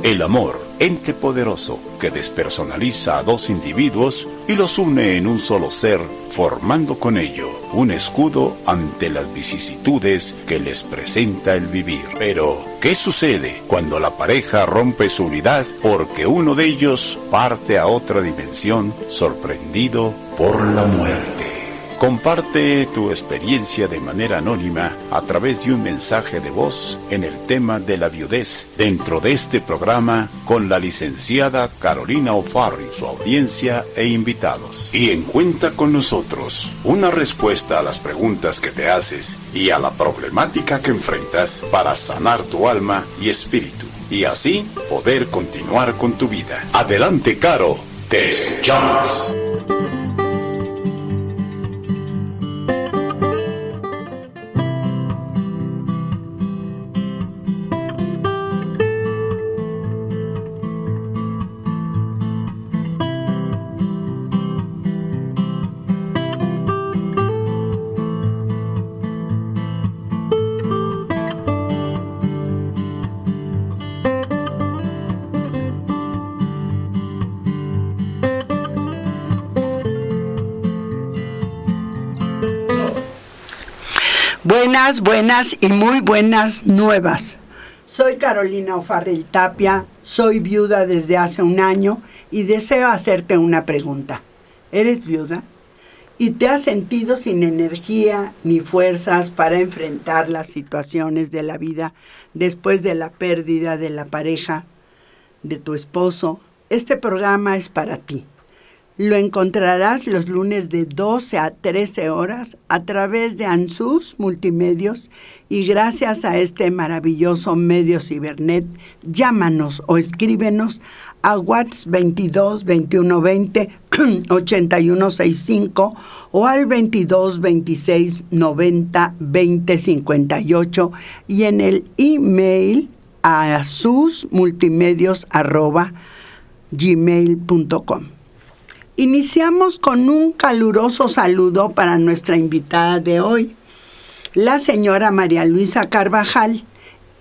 El amor, ente poderoso que despersonaliza a dos individuos y los une en un solo ser, formando con ello un escudo ante las vicisitudes que les presenta el vivir. Pero, ¿qué sucede cuando la pareja rompe su unidad porque uno de ellos parte a otra dimensión sorprendido por la muerte? Comparte tu experiencia de manera anónima a través de un mensaje de voz en el tema de la viudez dentro de este programa con la licenciada Carolina O'Farrill, su audiencia e invitados. Y encuentra con nosotros una respuesta a las preguntas que te haces y a la problemática que enfrentas para sanar tu alma y espíritu y así poder continuar con tu vida. Adelante, Caro, te escuchamos. Buenas y muy buenas nuevas. Soy Carolina O'Farrill Tapia, soy viuda desde hace un año y deseo hacerte una pregunta. ¿Eres viuda? ¿Y te has sentido sin energía ni fuerzas para enfrentar las situaciones de la vida después de la pérdida de la pareja, de tu esposo? Este programa es para ti. Lo encontrarás los lunes de 12 a 13 horas a través de ANSUS Multimedios y gracias a este maravilloso medio cibernet, llámanos o escríbenos a WhatsApp 22 21 20 81 65 o al 22 26 90 20 58 y en el email a susmultimedios@gmail.com. Iniciamos con un caluroso saludo para nuestra invitada de hoy, la señora María Luisa Carvajal.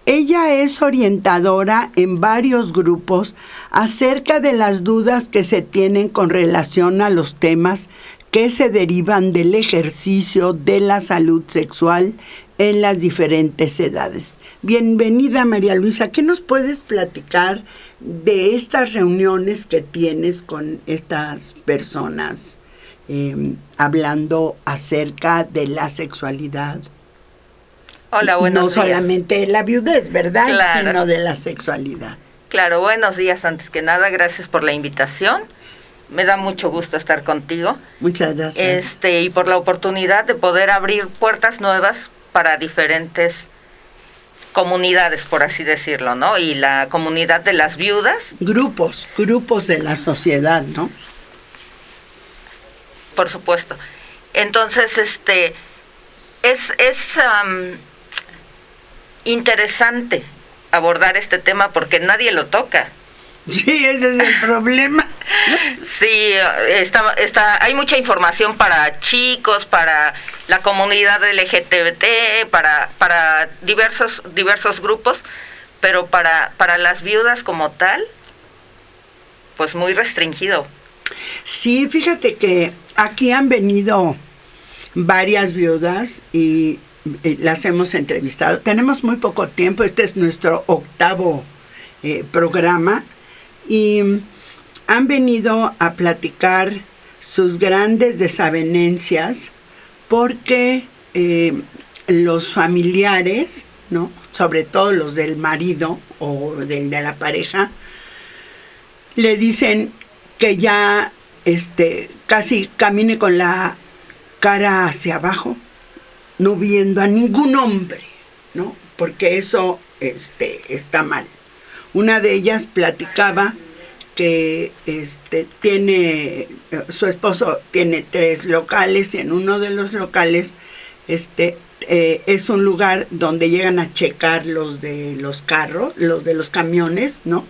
Ella es orientadora en varios grupos acerca de las dudas que se tienen con relación a los temas que se derivan del ejercicio de la salud sexual en las diferentes edades. Bienvenida, María Luisa. ¿Qué nos puedes platicar de estas reuniones que tienes con estas personas hablando acerca de la sexualidad? Hola, buenos días. No solamente la viudez, ¿verdad? Claro. Sino de la sexualidad. Claro, buenos días. Antes que nada, gracias por la invitación. Me da mucho gusto estar contigo. Muchas gracias. Y por la oportunidad de poder abrir puertas nuevas para diferentes comunidades, por así decirlo, ¿no? Y la comunidad de las viudas. Grupos de la sociedad, ¿no? Por supuesto. Entonces, es interesante abordar este tema porque nadie lo toca. Sí, ese es el problema. Sí, hay mucha información para chicos, para la comunidad LGBT, para diversos grupos, pero para las viudas como tal, pues muy restringido. Sí, fíjate que aquí han venido varias viudas y las hemos entrevistado. Tenemos muy poco tiempo, este es nuestro 8º programa. Y han venido a platicar sus grandes desavenencias porque los familiares, ¿no? Sobre todo los del marido o de la pareja, le dicen que ya casi camine con la cara hacia abajo, no viendo a ningún hombre, ¿no? Porque eso está mal. Una de ellas platicaba que su esposo tiene 3 locales y en uno de los locales es un lugar donde llegan a checar los de los carros, los de los camiones, ¿no?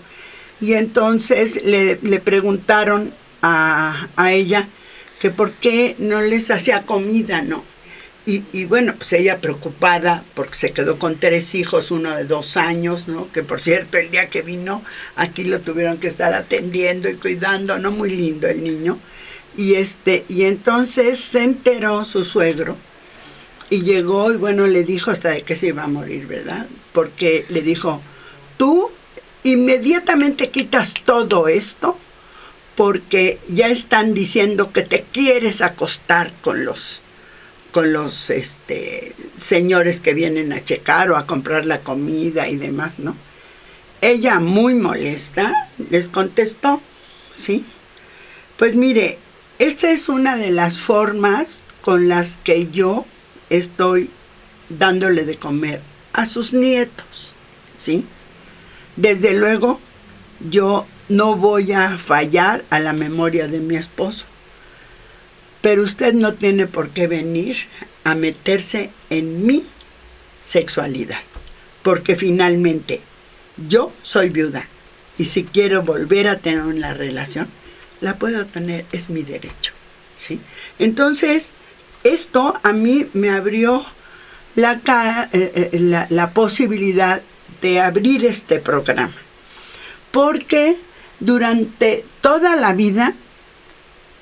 Y entonces le preguntaron a ella que por qué no les hacía comida, ¿no? Y bueno, pues ella preocupada porque se quedó con 3 hijos, uno de 2 años, ¿no? Que por cierto, el día que vino, aquí lo tuvieron que estar atendiendo y cuidando, ¿no? Muy lindo el niño. Y entonces se enteró su suegro y llegó y bueno, le dijo hasta de que se iba a morir, ¿verdad? Porque le dijo, tú inmediatamente quitas todo esto porque ya están diciendo que te quieres acostar con los señores que vienen a checar o a comprar la comida y demás, ¿no? Ella, muy molesta, les contestó, ¿sí? Pues mire, esta es una de las formas con las que yo estoy dándole de comer a sus nietos, ¿sí? Desde luego, yo no voy a fallar a la memoria de mi esposo. Pero usted no tiene por qué venir a meterse en mi sexualidad, porque finalmente yo soy viuda y si quiero volver a tener una relación, la puedo tener, es mi derecho, ¿sí? Entonces, esto a mí me abrió la posibilidad de abrir este programa, porque durante toda la vida,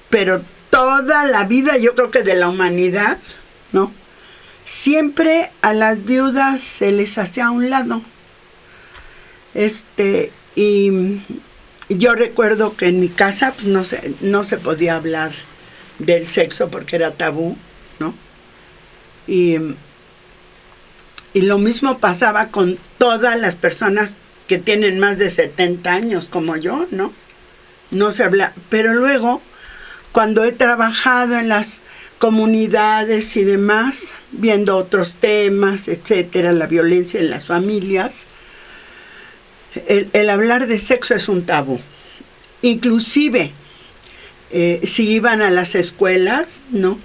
pero toda la vida, yo creo que de la humanidad, ¿no? Siempre a las viudas se les hacía a un lado. Y yo recuerdo que en mi casa pues, no se podía hablar del sexo porque era tabú, ¿no? Y lo mismo pasaba con todas las personas que tienen más de 70 años como yo, ¿no? No se habla, pero luego cuando he trabajado en las comunidades y demás, viendo otros temas, etcétera, la violencia en las familias, el hablar de sexo es un tabú. Inclusive, si iban a las escuelas, no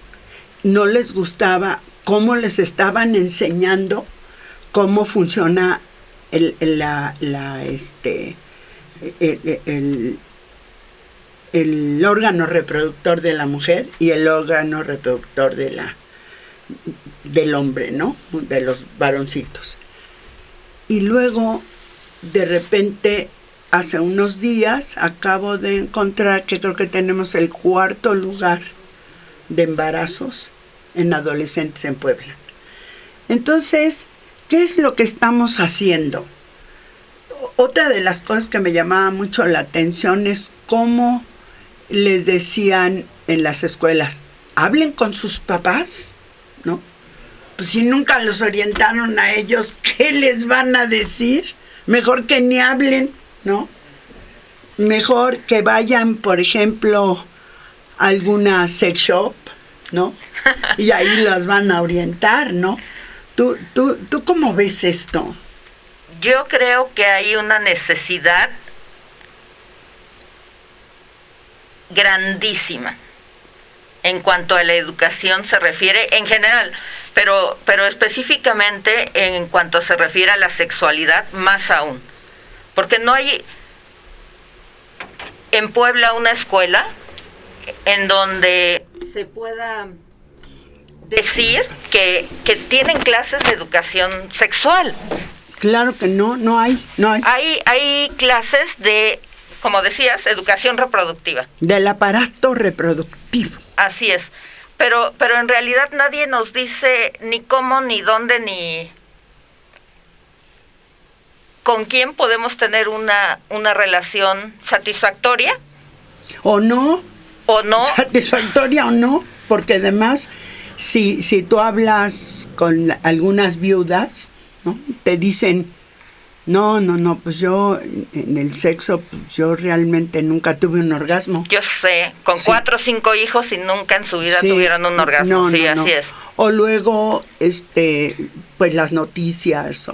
les gustaba cómo les estaban enseñando cómo funciona el órgano reproductor de la mujer y el órgano reproductor del hombre, ¿no? De los varoncitos. Y luego, de repente, hace unos días, acabo de encontrar que creo que tenemos el 4º lugar de embarazos en adolescentes en Puebla. Entonces, ¿qué es lo que estamos haciendo? Otra de las cosas que me llamaba mucho la atención es cómo les decían en las escuelas, hablen con sus papás, ¿no? Pues si nunca los orientaron a ellos, ¿qué les van a decir? Mejor que ni hablen, ¿no? Mejor que vayan, por ejemplo, a alguna sex shop, ¿no? Y ahí las van a orientar, ¿no? ¿Tú cómo ves esto? Yo creo que hay una necesidad grandísima en cuanto a la educación se refiere en general, pero específicamente en cuanto se refiere a la sexualidad más aún, porque no hay en Puebla una escuela en donde se pueda decir que tienen clases de educación sexual. Claro que no hay. Hay clases de, como decías, educación reproductiva. Del aparato reproductivo. Así es. Pero en realidad nadie nos dice ni cómo, ni dónde, ni con quién podemos tener una relación satisfactoria. ¿O no? ¿O no? Satisfactoria o no, porque además, si tú hablas con algunas viudas, ¿no? Te dicen, no, pues yo en el sexo, pues yo realmente nunca tuve un orgasmo. Yo sé, con 4 o 5 hijos y nunca en su vida tuvieron un orgasmo. No, así es. O luego, pues las noticias,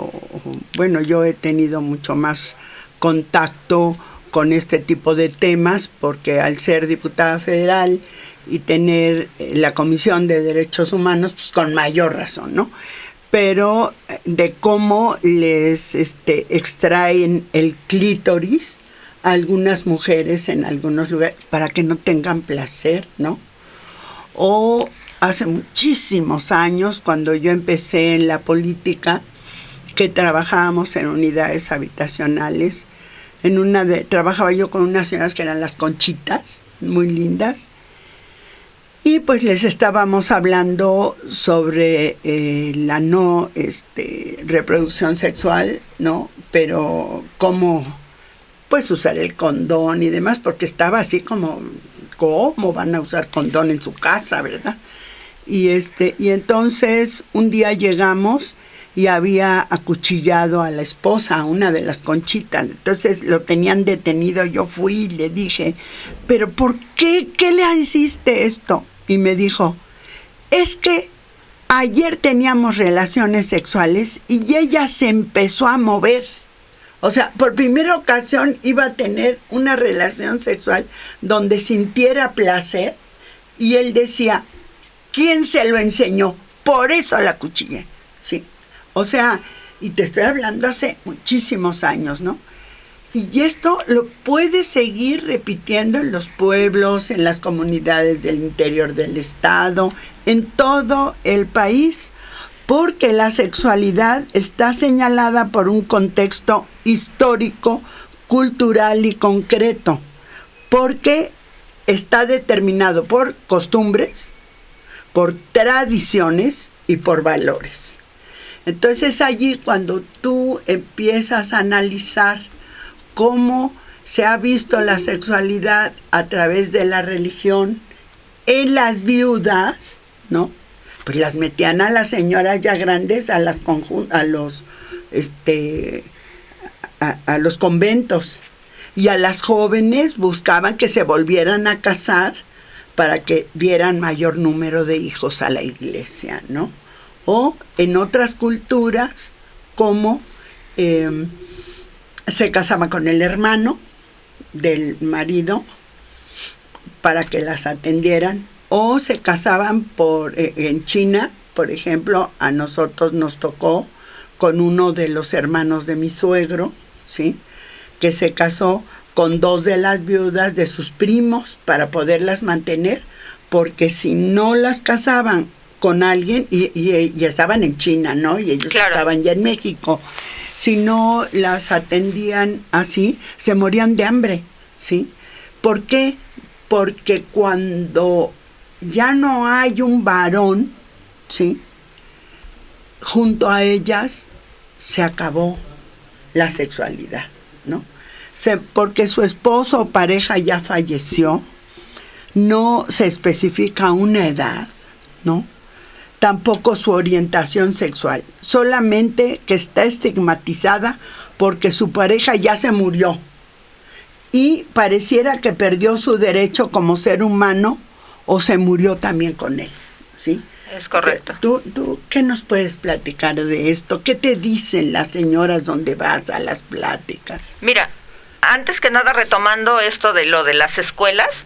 bueno, yo he tenido mucho más contacto con este tipo de temas, porque al ser diputada federal y tener la Comisión de Derechos Humanos, pues con mayor razón, ¿no? Pero de cómo les extraen el clítoris a algunas mujeres en algunos lugares para que no tengan placer, ¿no? O hace muchísimos años, cuando yo empecé en la política, que trabajábamos en unidades habitacionales. Trabajaba yo con unas señoras que eran las Conchitas, muy lindas, y pues les estábamos hablando sobre la no reproducción sexual, ¿no? Pero cómo pues usar el condón y demás, porque estaba así como, ¿cómo van a usar condón en su casa, verdad? Y entonces un día llegamos y había acuchillado a la esposa, a una de las Conchitas. Entonces lo tenían detenido. Yo fui y le dije, ¿pero por qué? ¿Qué le hiciste esto? Y me dijo, es que ayer teníamos relaciones sexuales y ella se empezó a mover. O sea, por primera ocasión iba a tener una relación sexual donde sintiera placer, y él decía, ¿quién se lo enseñó? Por eso la acuchillé. Sí. O sea, y te estoy hablando hace muchísimos años, ¿no? Y esto lo puedes seguir repitiendo en los pueblos, en las comunidades del interior del estado, en todo el país, porque la sexualidad está señalada por un contexto histórico, cultural y concreto, porque está determinado por costumbres, por tradiciones y por valores. Entonces allí cuando tú empiezas a analizar cómo se ha visto la sexualidad a través de la religión en las viudas, ¿no? Pues las metían a las señoras ya grandes a los conventos, y a las jóvenes buscaban que se volvieran a casar para que dieran mayor número de hijos a la iglesia, ¿no? O en otras culturas, como se casaba con el hermano del marido para que las atendieran, o se casaban en China, por ejemplo, a nosotros nos tocó con uno de los hermanos de mi suegro, ¿sí? Que se casó con 2 de las viudas de sus primos para poderlas mantener, porque si no las casaban con alguien, y estaban en China, ¿no? Y ellos claro, estaban ya en México. Si no las atendían así, se morían de hambre, ¿sí? ¿Por qué? Porque cuando ya no hay un varón, ¿sí? Junto a ellas se acabó la sexualidad, ¿no? Porque su esposo o pareja ya falleció, no se especifica una edad, ¿no? Tampoco su orientación sexual, solamente que está estigmatizada porque su pareja ya se murió y pareciera que perdió su derecho como ser humano o se murió también con él, ¿sí? Es correcto. ¿Tú qué nos puedes platicar de esto? ¿Qué te dicen las señoras donde vas a las pláticas? Mira, antes que nada, retomando esto de lo de las escuelas,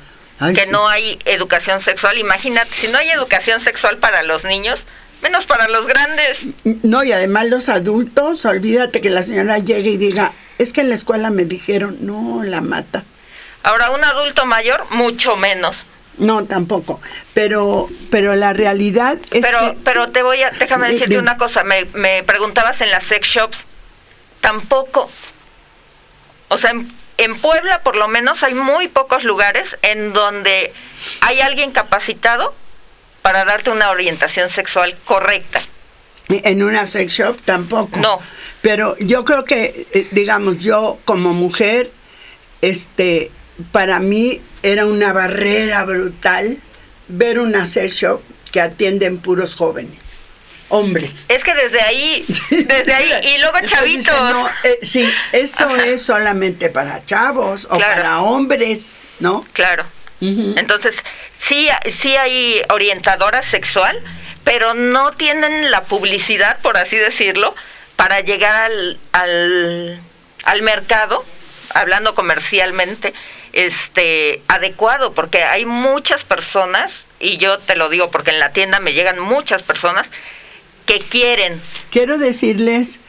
que sí, no hay educación sexual. Imagínate, si no hay educación sexual para los niños, menos para los grandes. No, y además los adultos, olvídate que la señora llegue y diga, es que en la escuela me dijeron, no, la mata. Ahora, un adulto mayor, mucho menos. No, tampoco. Pero la realidad es Pero déjame decirte una cosa. Me preguntabas en las sex shops. Tampoco. O sea, en Puebla, por lo menos, hay muy pocos lugares en donde hay alguien capacitado para darte una orientación sexual correcta. En una sex shop tampoco. No. Pero yo creo que, digamos, yo como mujer, para mí era una barrera brutal ver una sex shop que atienden puros jóvenes, hombres. Es que desde ahí, y luego chavitos. No, sí, esto Ajá. es solamente para chavos o claro, para hombres, ¿no? Claro. Uh-huh. Entonces, sí hay orientadora sexual, pero no tienen la publicidad, por así decirlo, para llegar al mercado, hablando comercialmente, adecuado, porque hay muchas personas, y yo te lo digo porque en la tienda me llegan muchas personas que quieren. Quiero decirles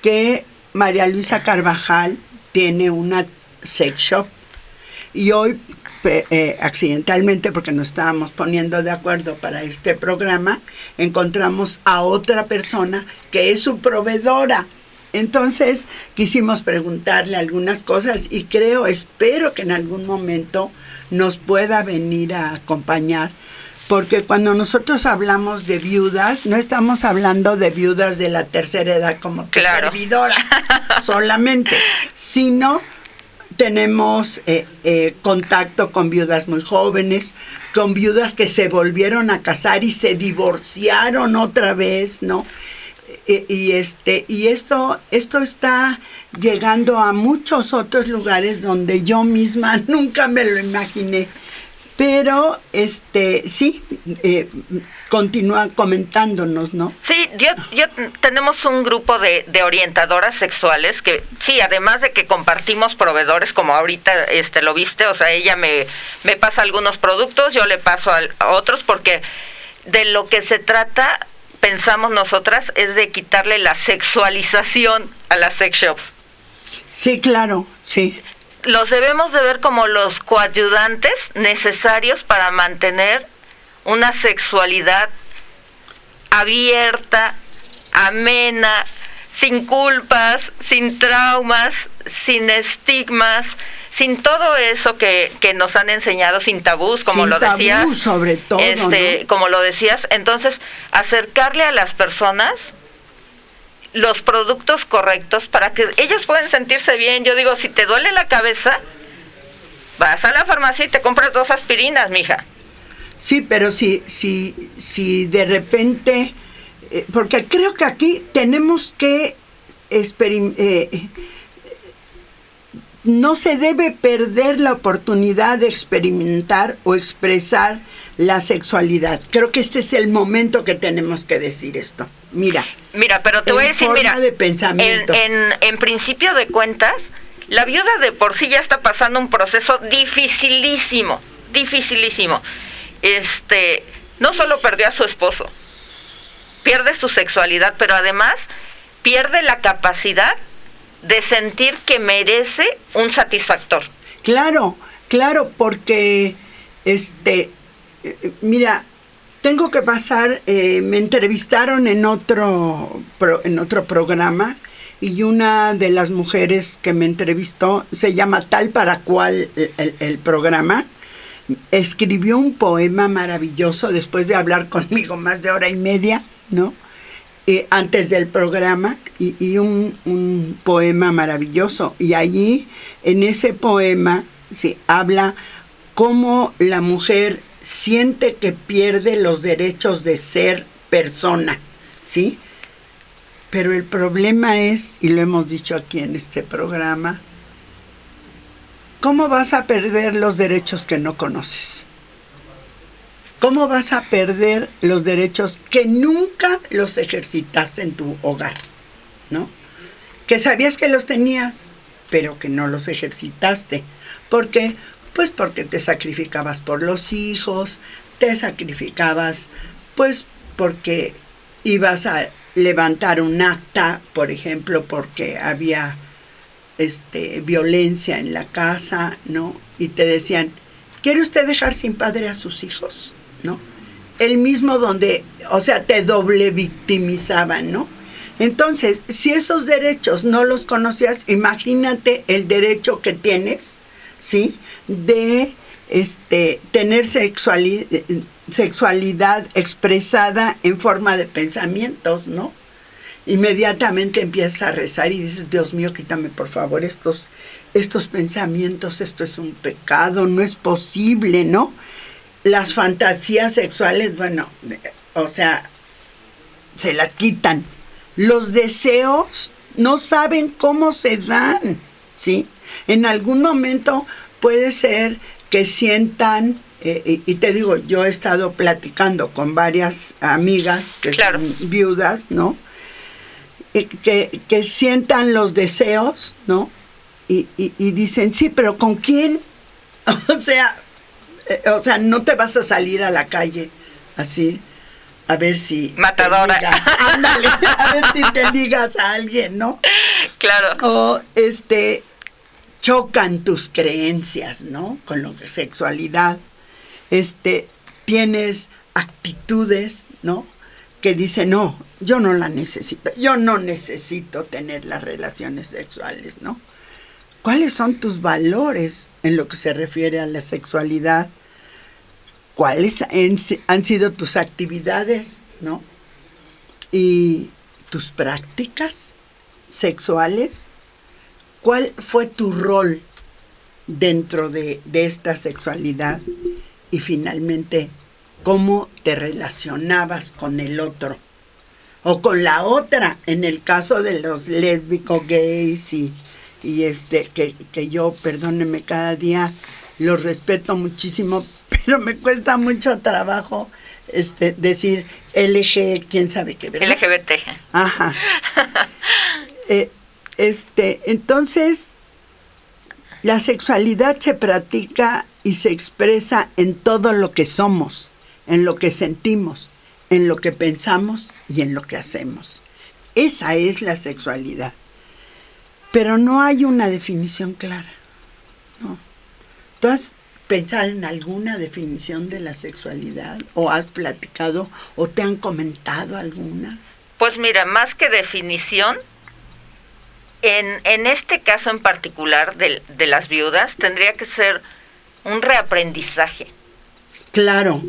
que María Luisa Carvajal tiene una sex shop y hoy accidentalmente, porque nos estábamos poniendo de acuerdo para este programa, encontramos a otra persona que es su proveedora. Entonces quisimos preguntarle algunas cosas y espero que en algún momento nos pueda venir a acompañar, porque cuando nosotros hablamos de viudas, no estamos hablando de viudas de la tercera edad como tu servidora solamente, sino tenemos contacto con viudas muy jóvenes, con viudas que se volvieron a casar y se divorciaron otra vez, ¿no? Y esto está llegando a muchos otros lugares donde yo misma nunca me lo imaginé. Pero sí, continúa comentándonos, ¿no? Sí, yo tenemos un grupo de orientadoras sexuales que sí, además de que compartimos proveedores, como ahorita lo viste, o sea, ella me pasa algunos productos, yo le paso a otros, porque de lo que se trata, pensamos nosotras, es de quitarle la sexualización a las sex shops. Sí, claro, sí. Los debemos de ver como los coayudantes necesarios para mantener una sexualidad abierta, amena, sin culpas, sin traumas, sin estigmas, sin todo eso que nos han enseñado, sin tabús, como lo decías. Sin tabús, sobre todo, ¿no? Como lo decías, entonces acercarle a las personas los productos correctos para que ellos puedan sentirse bien. Yo digo, si te duele la cabeza, vas a la farmacia y te compras 2 aspirinas, mija. Sí, pero si de repente, porque creo que aquí tenemos que no se debe perder la oportunidad de experimentar o expresar la sexualidad. Creo que este es el momento que tenemos que decir esto. Mira, pero te voy a decir, de pensamientos. En principio de cuentas, la viuda de por sí ya está pasando un proceso dificilísimo. No solo perdió a su esposo, pierde su sexualidad, pero además pierde la capacidad de sentir que merece un satisfactor. Claro, porque mira, tengo que pasar, me entrevistaron en otro programa, y una de las mujeres que me entrevistó, se llama Tal para Cual el programa, escribió un poema maravilloso después de hablar conmigo más de 1:30, ¿no? Antes del programa, y un poema maravilloso. Y allí, en ese poema, sí, habla cómo la mujer siente que pierde los derechos de ser persona, ¿sí? Pero el problema es, y lo hemos dicho aquí en este programa, ¿cómo vas a perder los derechos que no conoces? ¿Cómo vas a perder los derechos que nunca los ejercitaste en tu hogar? ¿No? Que sabías que los tenías, pero que no los ejercitaste. ¿Por qué? Pues porque te sacrificabas por los hijos, te sacrificabas, pues porque ibas a levantar un acta, por ejemplo, porque había violencia en la casa, ¿no? Y te decían, ¿quiere usted dejar sin padre a sus hijos? ¿No? El mismo donde, o sea, te doble victimizaban, ¿no? Entonces, si esos derechos no los conocías, imagínate el derecho que tienes, ¿sí? De tener sexualidad expresada en forma de pensamientos, ¿no? Inmediatamente empiezas a rezar y dices, Dios mío, quítame por favor estos pensamientos, esto es un pecado, no es posible, ¿no? Las fantasías sexuales, bueno, o sea, se las quitan. Los deseos no saben cómo se dan, ¿sí? En algún momento puede ser que sientan, y te digo, yo he estado platicando con varias amigas que son viudas, ¿no? Que sientan los deseos, ¿no? Y dicen, sí, pero ¿con quién? O sea, no te vas a salir a la calle así, a ver si... Matadora. Ándale, a ver si te ligas a alguien, ¿no? Claro. O chocan tus creencias, ¿no? Con lo que es sexualidad. Tienes actitudes, ¿no? Que dicen, no, yo no la necesito, yo no necesito tener las relaciones sexuales, ¿no? ¿Cuáles son tus valores en lo que se refiere a la sexualidad? ¿Cuáles han sido tus actividades, ¿no? Y tus prácticas sexuales. ¿Cuál fue tu rol dentro de esta sexualidad? Y finalmente, ¿cómo te relacionabas con el otro? O con la otra, en el caso de los lésbicos, gays y que yo, perdónenme, cada día los respeto muchísimo, pero me cuesta mucho trabajo decir LG, quién sabe qué, ¿verdad? LGBT. Ajá. Entonces, la sexualidad se practica y se expresa en todo lo que somos, en lo que sentimos, en lo que pensamos y en lo que hacemos. Esa es la sexualidad. Pero no hay una definición clara, ¿no? ¿Tú has pensado en alguna definición de la sexualidad? ¿O has platicado o te han comentado alguna? Pues mira, más que definición, en este caso en particular de las viudas, tendría que ser un reaprendizaje. Claro.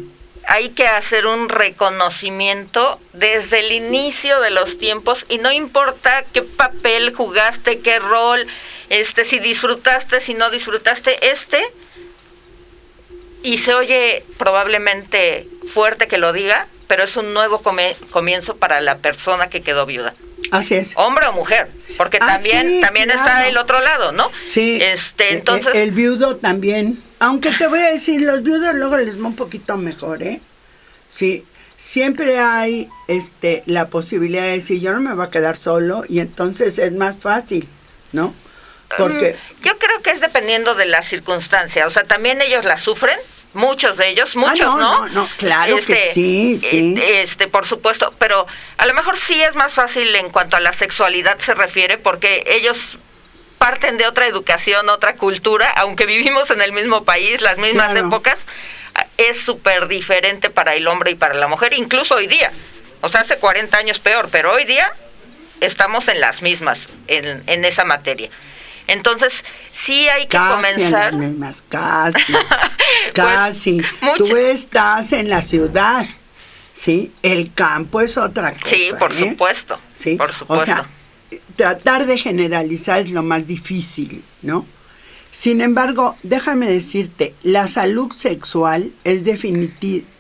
Hay que hacer un reconocimiento desde el inicio de los tiempos y no importa qué papel jugaste, qué rol, si disfrutaste, si no disfrutaste, y se oye probablemente fuerte que lo diga, pero es un nuevo comienzo para la persona que quedó viuda. Así es. Hombre o mujer, porque también claro. Está el otro lado, ¿no? Sí. Entonces el viudo también. Aunque te voy a decir, los viudos luego les va un poquito mejor, ¿eh? Sí, siempre hay la posibilidad de decir, yo no me voy a quedar solo, y entonces es más fácil, ¿no? Porque yo creo que es dependiendo de las circunstancias, o sea, también ellos la sufren, muchos de ellos, no, claro que sí. Por supuesto, pero a lo mejor sí es más fácil en cuanto a la sexualidad se refiere, porque ellos parten de otra educación, otra cultura, aunque vivimos en el mismo país, las mismas épocas, es súper diferente para el hombre y para la mujer, incluso hoy día. O sea, hace 40 años peor, pero hoy día estamos en las mismas, en esa materia. Entonces, sí hay que comenzar. En las mismas, casi. Pues, tú estás en la ciudad, ¿sí? El campo es otra cosa. Sí, por supuesto. Sí, por supuesto. O sea, tratar de generalizar es lo más difícil, ¿no? Sin embargo, déjame decirte, la salud sexual es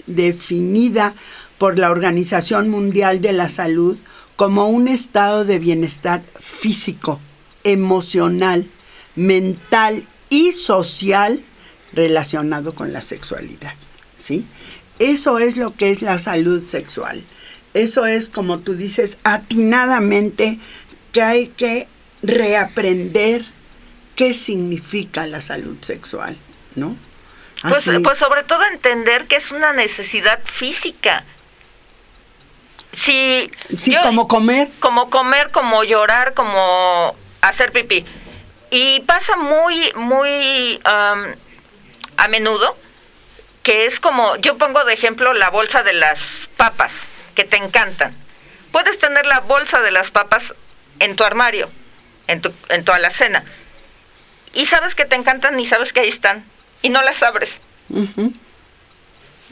definida por la Organización Mundial de la Salud como un estado de bienestar físico, emocional, mental y social relacionado con la sexualidad, ¿sí? Eso es lo que es la salud sexual. Eso es, como tú dices, atinadamente que hay que reaprender qué significa la salud sexual, ¿no? Pues sobre todo entender que es una necesidad física. Sí, como comer. Como comer, como llorar, como hacer pipí. Y pasa muy, muy a menudo que es como, yo pongo de ejemplo la bolsa de las papas, que te encantan. Puedes tener la bolsa de las papas en tu armario, en tu alacena, y sabes que te encantan y sabes que ahí están, y no las abres. Uh-huh.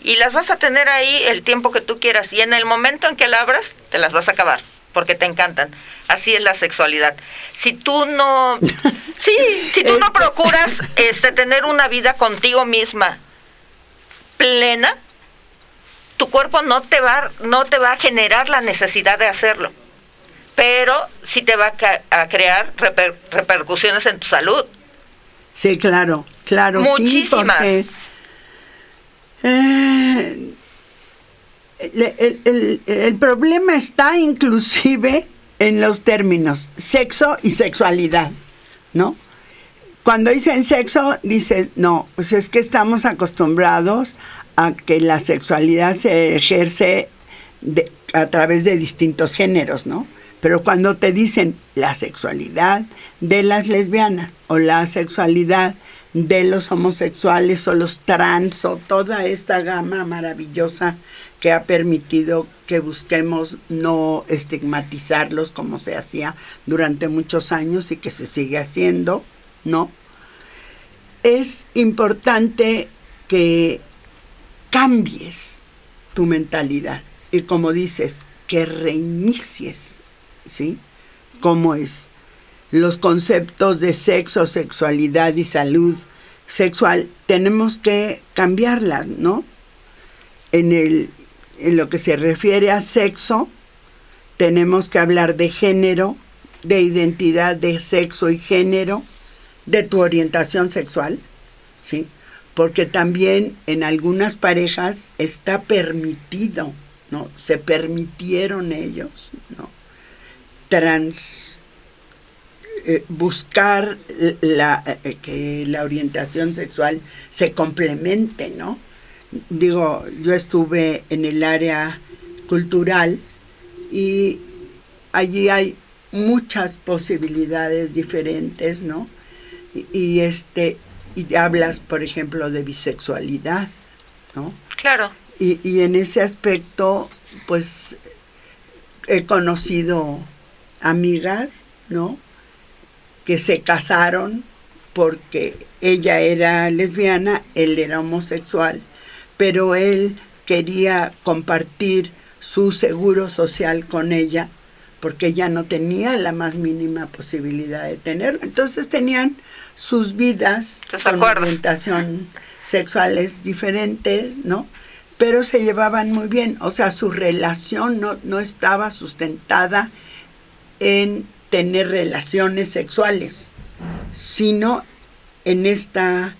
Y las vas a tener ahí el tiempo que tú quieras, y en el momento en que la abras, te las vas a acabar, porque te encantan. Así es la sexualidad. Si tú no no procuras tener una vida contigo misma plena, tu cuerpo no te va a generar la necesidad de hacerlo, pero sí te va a crear repercusiones en tu salud. Sí, claro. Muchísimas. Sí, porque el problema está inclusive en los términos sexo y sexualidad, ¿no? Cuando dicen sexo, dices, no, pues es que estamos acostumbrados a que la sexualidad se ejerce a través de distintos géneros, ¿no? Pero cuando te dicen la sexualidad de las lesbianas o la sexualidad de los homosexuales o los trans o toda esta gama maravillosa que ha permitido que busquemos no estigmatizarlos como se hacía durante muchos años y que se sigue haciendo, ¿no? Es importante que cambies tu mentalidad y, como dices, que reinicies, ¿sí? ¿Cómo es? Los conceptos de sexo, sexualidad y salud sexual tenemos que cambiarlas, ¿no? En lo que se refiere a sexo, tenemos que hablar de género, de identidad de sexo y género, de tu orientación sexual, ¿sí? Porque también en algunas parejas está permitido, ¿no? Se permitieron ellos, ¿no? Buscar que la orientación sexual se complemente, ¿no? Digo, yo estuve en el área cultural y allí hay muchas posibilidades diferentes, ¿no? Y hablas, por ejemplo, de bisexualidad, ¿no? Claro. Y en ese aspecto, pues, he conocido amigas, ¿no? Que se casaron porque ella era lesbiana, él era homosexual, pero él quería compartir su seguro social con ella porque ella no tenía la más mínima posibilidad de tenerlo. Entonces tenían sus vidas con orientación sexuales diferentes, ¿no? Pero se llevaban muy bien. O sea, su relación no estaba sustentada en tener relaciones sexuales, sino en esta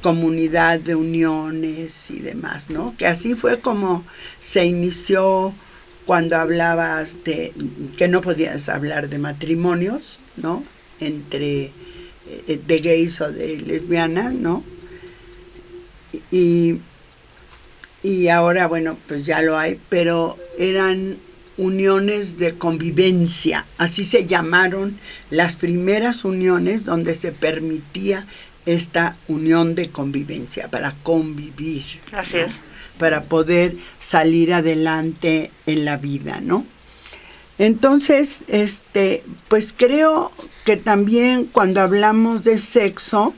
comunidad de uniones y demás, ¿no? Que así fue como se inició cuando hablabas de que no podías hablar de matrimonios, ¿no? Entre de gays o de lesbianas, ¿no? Y ahora, bueno, pues ya lo hay, pero eran uniones de convivencia, así se llamaron las primeras uniones donde se permitía esta unión de convivencia, para convivir. Así es. Para poder salir adelante en la vida, ¿no? Entonces, pues creo que también cuando hablamos de sexo,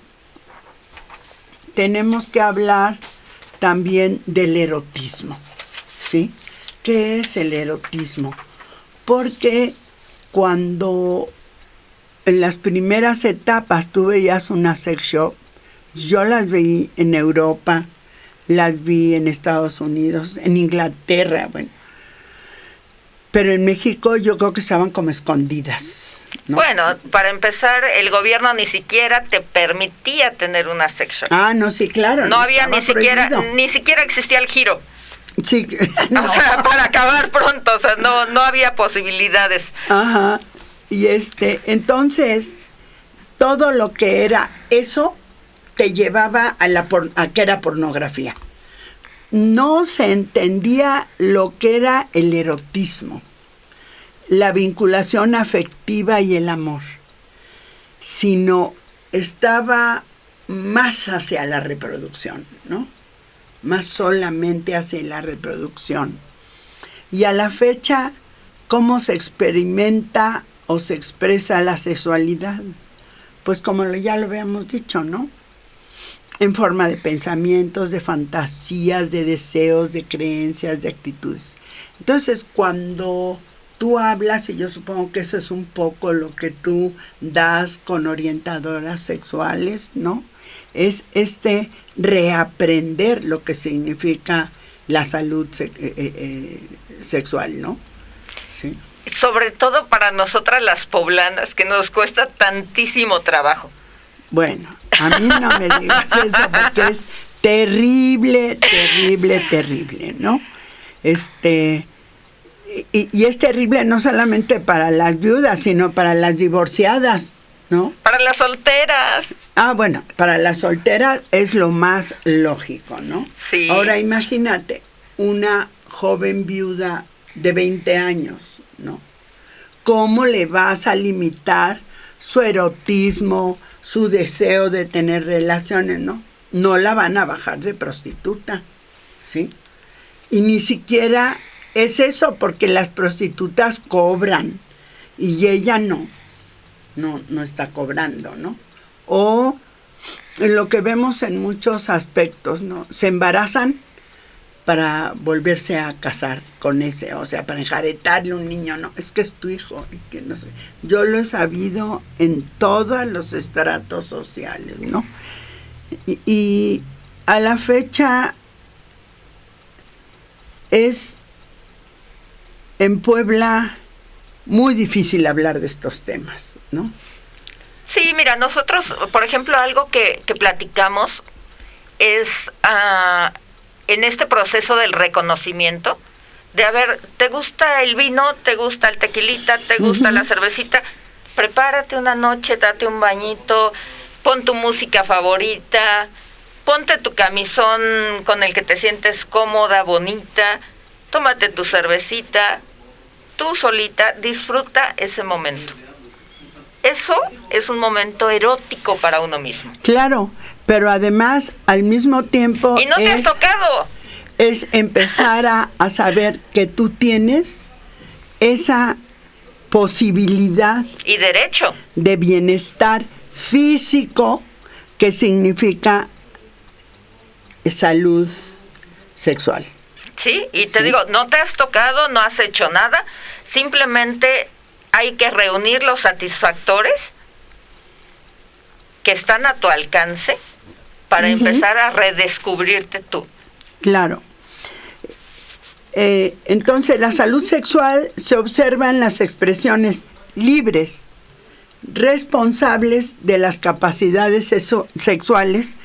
tenemos que hablar también del erotismo, ¿sí? ¿Qué es el erotismo? Porque cuando en las primeras etapas tú veías una sex shop, yo las vi en Europa, las vi en Estados Unidos, en Inglaterra, bueno. Pero en México yo creo que estaban como escondidas, ¿no? Bueno, para empezar, el gobierno ni siquiera te permitía tener una sex shop. Ah, no, sí, claro. No había ni prohibido. siquiera existía el giro. Sí, no. O sea, para acabar pronto, o sea, no había posibilidades. Ajá. Y entonces, todo lo que era eso te llevaba a que era pornografía. No se entendía lo que era el erotismo, la vinculación afectiva y el amor, sino estaba más hacia la reproducción, ¿no? Más solamente hacia la reproducción. Y a la fecha, ¿cómo se experimenta o se expresa la sexualidad? Pues como ya lo habíamos dicho, ¿no? En forma de pensamientos, de fantasías, de deseos, de creencias, de actitudes. Entonces, cuando tú hablas, y yo supongo que eso es un poco lo que tú das con orientadoras sexuales, ¿no? Es reaprender lo que significa la salud sexual, ¿no? Sí. Sobre todo para nosotras las poblanas, que nos cuesta tantísimo trabajo. Bueno, a mí no me digas eso porque es terrible, terrible, terrible, ¿no? Y es terrible no solamente para las viudas, sino para las divorciadas, ¿no? Para las solteras. Ah, bueno, para las solteras es lo más lógico, ¿no? Sí. Ahora imagínate una joven viuda de 20 años, ¿no? ¿cómo le vas a limitar su erotismo, su deseo de tener relaciones? No la van a bajar de prostituta, ¿sí? Y ni siquiera es eso, porque las prostitutas cobran y ella no está cobrando, ¿no? O lo que vemos en muchos aspectos, ¿no? Se embarazan para volverse a casar con ese, o sea, para enjaretarle un niño, no, es que es tu hijo, y que no sé. Yo lo he sabido en todos los estratos sociales, ¿no? Y a la fecha es en Puebla muy difícil hablar de estos temas, ¿no? Sí, mira, nosotros, por ejemplo, algo que platicamos es en este proceso del reconocimiento, de a ver, ¿te gusta el vino? ¿Te gusta el tequilita? ¿Te gusta la cervecita? Prepárate una noche, date un bañito, pon tu música favorita, ponte tu camisón con el que te sientes cómoda, bonita, tómate tu cervecita, tú solita, disfruta ese momento. Eso es un momento erótico para uno mismo. Claro, pero además, al mismo tiempo... Y no te has tocado. Es empezar a saber que tú tienes esa posibilidad... Y derecho. ...de bienestar físico, que significa salud sexual. Sí, y te digo, no te has tocado, no has hecho nada, simplemente hay que reunir los satisfactores que están a tu alcance para empezar a redescubrirte tú. Claro. Entonces, la salud sexual se observa en las expresiones libres, responsables de las capacidades sexuales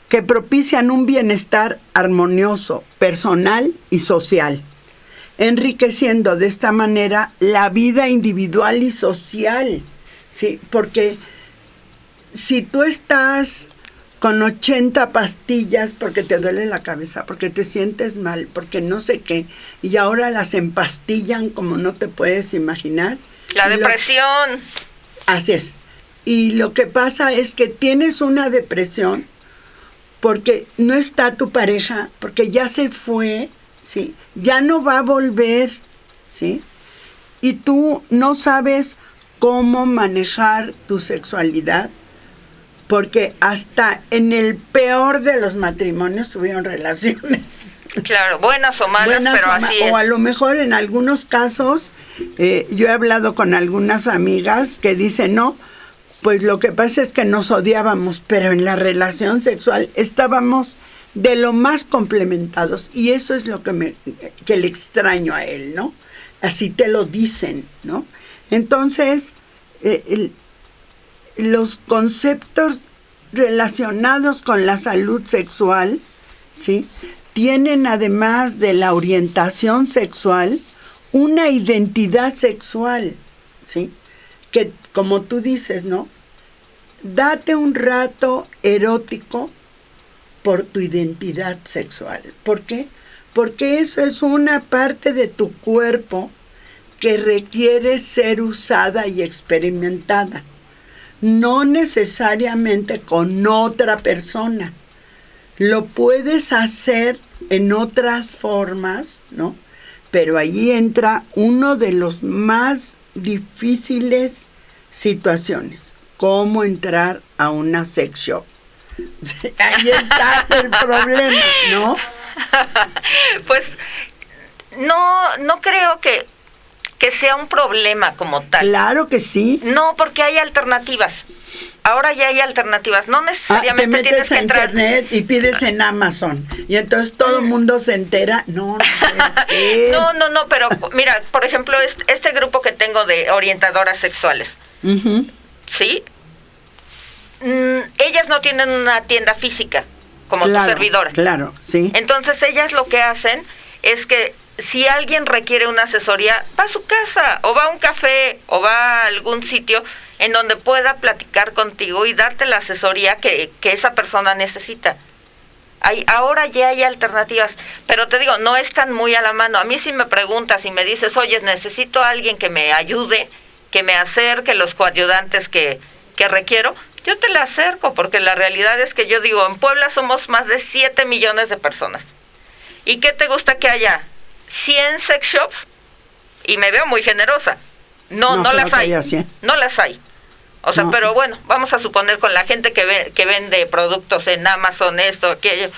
que propician un bienestar armonioso, personal y social, enriqueciendo de esta manera la vida individual y social, ¿sí? Porque si tú estás con 80 pastillas porque te duele la cabeza, porque te sientes mal, porque no sé qué, y ahora las empastillan como no te puedes imaginar. La depresión. Así es. Y lo que pasa es que tienes una depresión porque no está tu pareja, porque ya se fue, ¿sí? Ya no va a volver, ¿sí? Y tú no sabes cómo manejar tu sexualidad, porque hasta en el peor de los matrimonios tuvieron relaciones. Claro, buenas o malas, pero así es. O a lo mejor en algunos casos, yo he hablado con algunas amigas que dicen, no, pues lo que pasa es que nos odiábamos, pero en la relación sexual estábamos de lo más complementados, y eso es lo que le extraño a él, ¿no? Así te lo dicen, ¿no? Entonces, los conceptos relacionados con la salud sexual, ¿sí?, tienen, además de la orientación sexual, una identidad sexual, ¿sí? Que, como tú dices, ¿no? Date un rato erótico por tu identidad sexual. ¿Por qué? Porque eso es una parte de tu cuerpo que requiere ser usada y experimentada. No necesariamente con otra persona. Lo puedes hacer en otras formas, ¿no? Pero allí entra uno de los más difíciles situaciones. ¿Cómo entrar a una sex shop? Ahí está el problema, ¿no? Pues no creo que sea un problema como tal. Claro que sí. No, porque hay alternativas. Ahora ya hay alternativas. No necesariamente te metes tienes que a entrar. internet y pides en Amazon. Y entonces todo el mundo se entera. No puede ser. No, pero mira, por ejemplo, este grupo que tengo de orientadoras sexuales. Uh-huh. ¿Sí? Ellas no tienen una tienda física como tu servidora. Claro, sí. Entonces ellas lo que hacen es que si alguien requiere una asesoría, va a su casa, o va a un café, o va a algún sitio en donde pueda platicar contigo y darte la asesoría que esa persona necesita. Ahora ya hay alternativas, pero te digo, no están muy a la mano. A mí si me preguntas y me dices, oye, necesito a alguien que me ayude que me acerque los coayudantes que requiero, yo te la acerco, porque la realidad es que yo digo, en Puebla somos más de 7 millones de personas. ¿Y qué te gusta que haya? 100 sex shops, y me veo muy generosa. No las hay. No las hay. O sea, pero bueno, vamos a suponer con la gente que vende productos en Amazon, esto, aquello,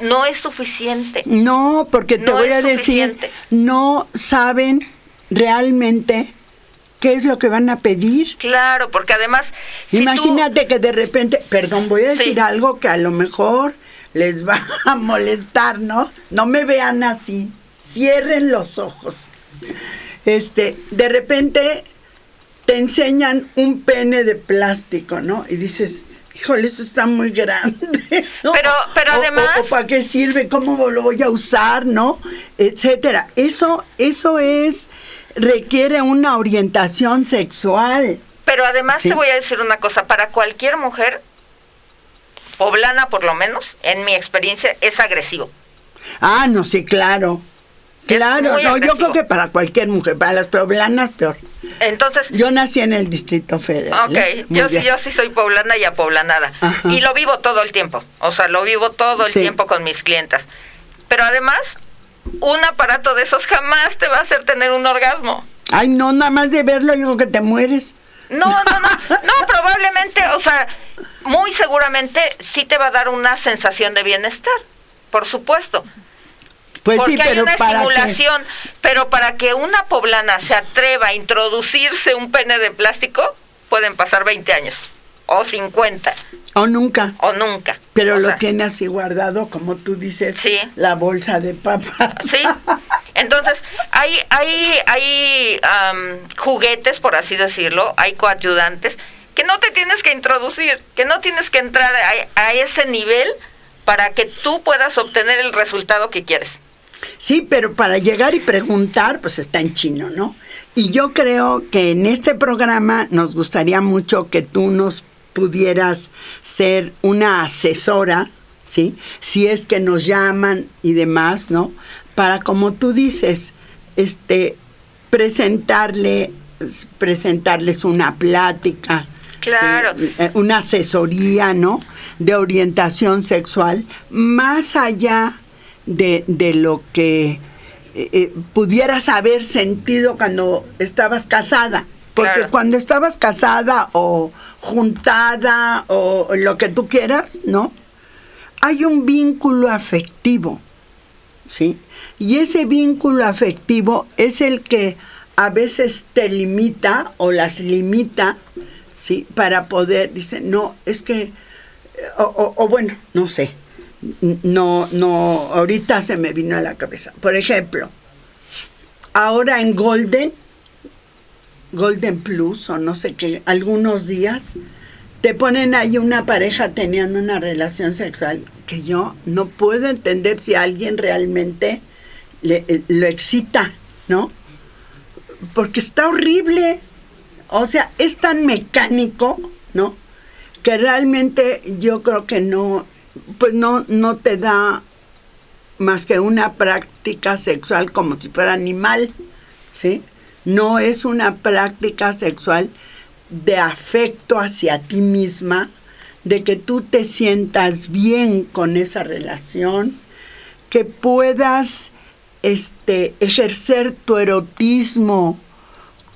no es suficiente. No, porque te voy a decir, no saben realmente qué es lo que van a pedir. Claro, porque además... Imagínate que de repente, perdón, voy a decir algo que a lo mejor les va a molestar, ¿no? No me vean así, cierren los ojos. De repente te enseñan un pene de plástico, ¿no? Y dices, híjole, eso está muy grande, ¿no? Pero además... O ¿para qué sirve? ¿Cómo lo voy a usar? ¿No? Etcétera. Eso requiere una orientación sexual. Pero además te voy a decir una cosa, para cualquier mujer poblana, por lo menos, en mi experiencia, es agresivo. Ah, no, sí, claro. Claro, no, yo creo que para cualquier mujer, para las poblanas peor. Entonces, yo nací en el Distrito Federal. Ok, yo sí soy poblana y apoblanada. Ajá. Y lo vivo todo el tiempo. O sea, lo vivo todo el tiempo con mis clientas. Pero además, un aparato de esos jamás te va a hacer tener un orgasmo. Ay, no, nada más de verlo digo que te mueres. No, probablemente, o sea, muy seguramente sí te va a dar una sensación de bienestar, por supuesto. Pues porque sí, pero hay una ¿para estimulación, pero para que una poblana se atreva a introducirse un pene de plástico, pueden pasar 20 años, o 50. O nunca. Pero lo tiene así guardado, como tú dices, la bolsa de papas. Sí, entonces hay juguetes, por así decirlo, hay coayudantes, que no te tienes que introducir, que no tienes que entrar a ese nivel para que tú puedas obtener el resultado que quieres. Sí, pero para llegar y preguntar, pues está en chino, ¿no? Y yo creo que en este programa nos gustaría mucho que tú nos pudieras ser una asesora, ¿sí? Si es que nos llaman y demás, ¿no? Para, como tú dices, presentarles una plática, claro, ¿sí? Una asesoría, ¿no? De orientación sexual, más allá de lo que pudieras haber sentido cuando estabas casada. Porque cuando estabas casada o juntada o lo que tú quieras, ¿no? Hay un vínculo afectivo, ¿sí? Y ese vínculo afectivo es el que a veces te limita o las limita, ¿sí? Para poder, dice, no, es que, o bueno, no sé. No, ahorita se me vino a la cabeza. Por ejemplo, ahora en Golden Plus o no sé qué, algunos días te ponen ahí una pareja teniendo una relación sexual que yo no puedo entender si alguien realmente lo excita, ¿no? Porque está horrible. O sea, es tan mecánico, ¿no? Que realmente yo creo que no te da más que una práctica sexual como si fuera animal, ¿sí? No es una práctica sexual de afecto hacia ti misma, de que tú te sientas bien con esa relación, que puedas ejercer tu erotismo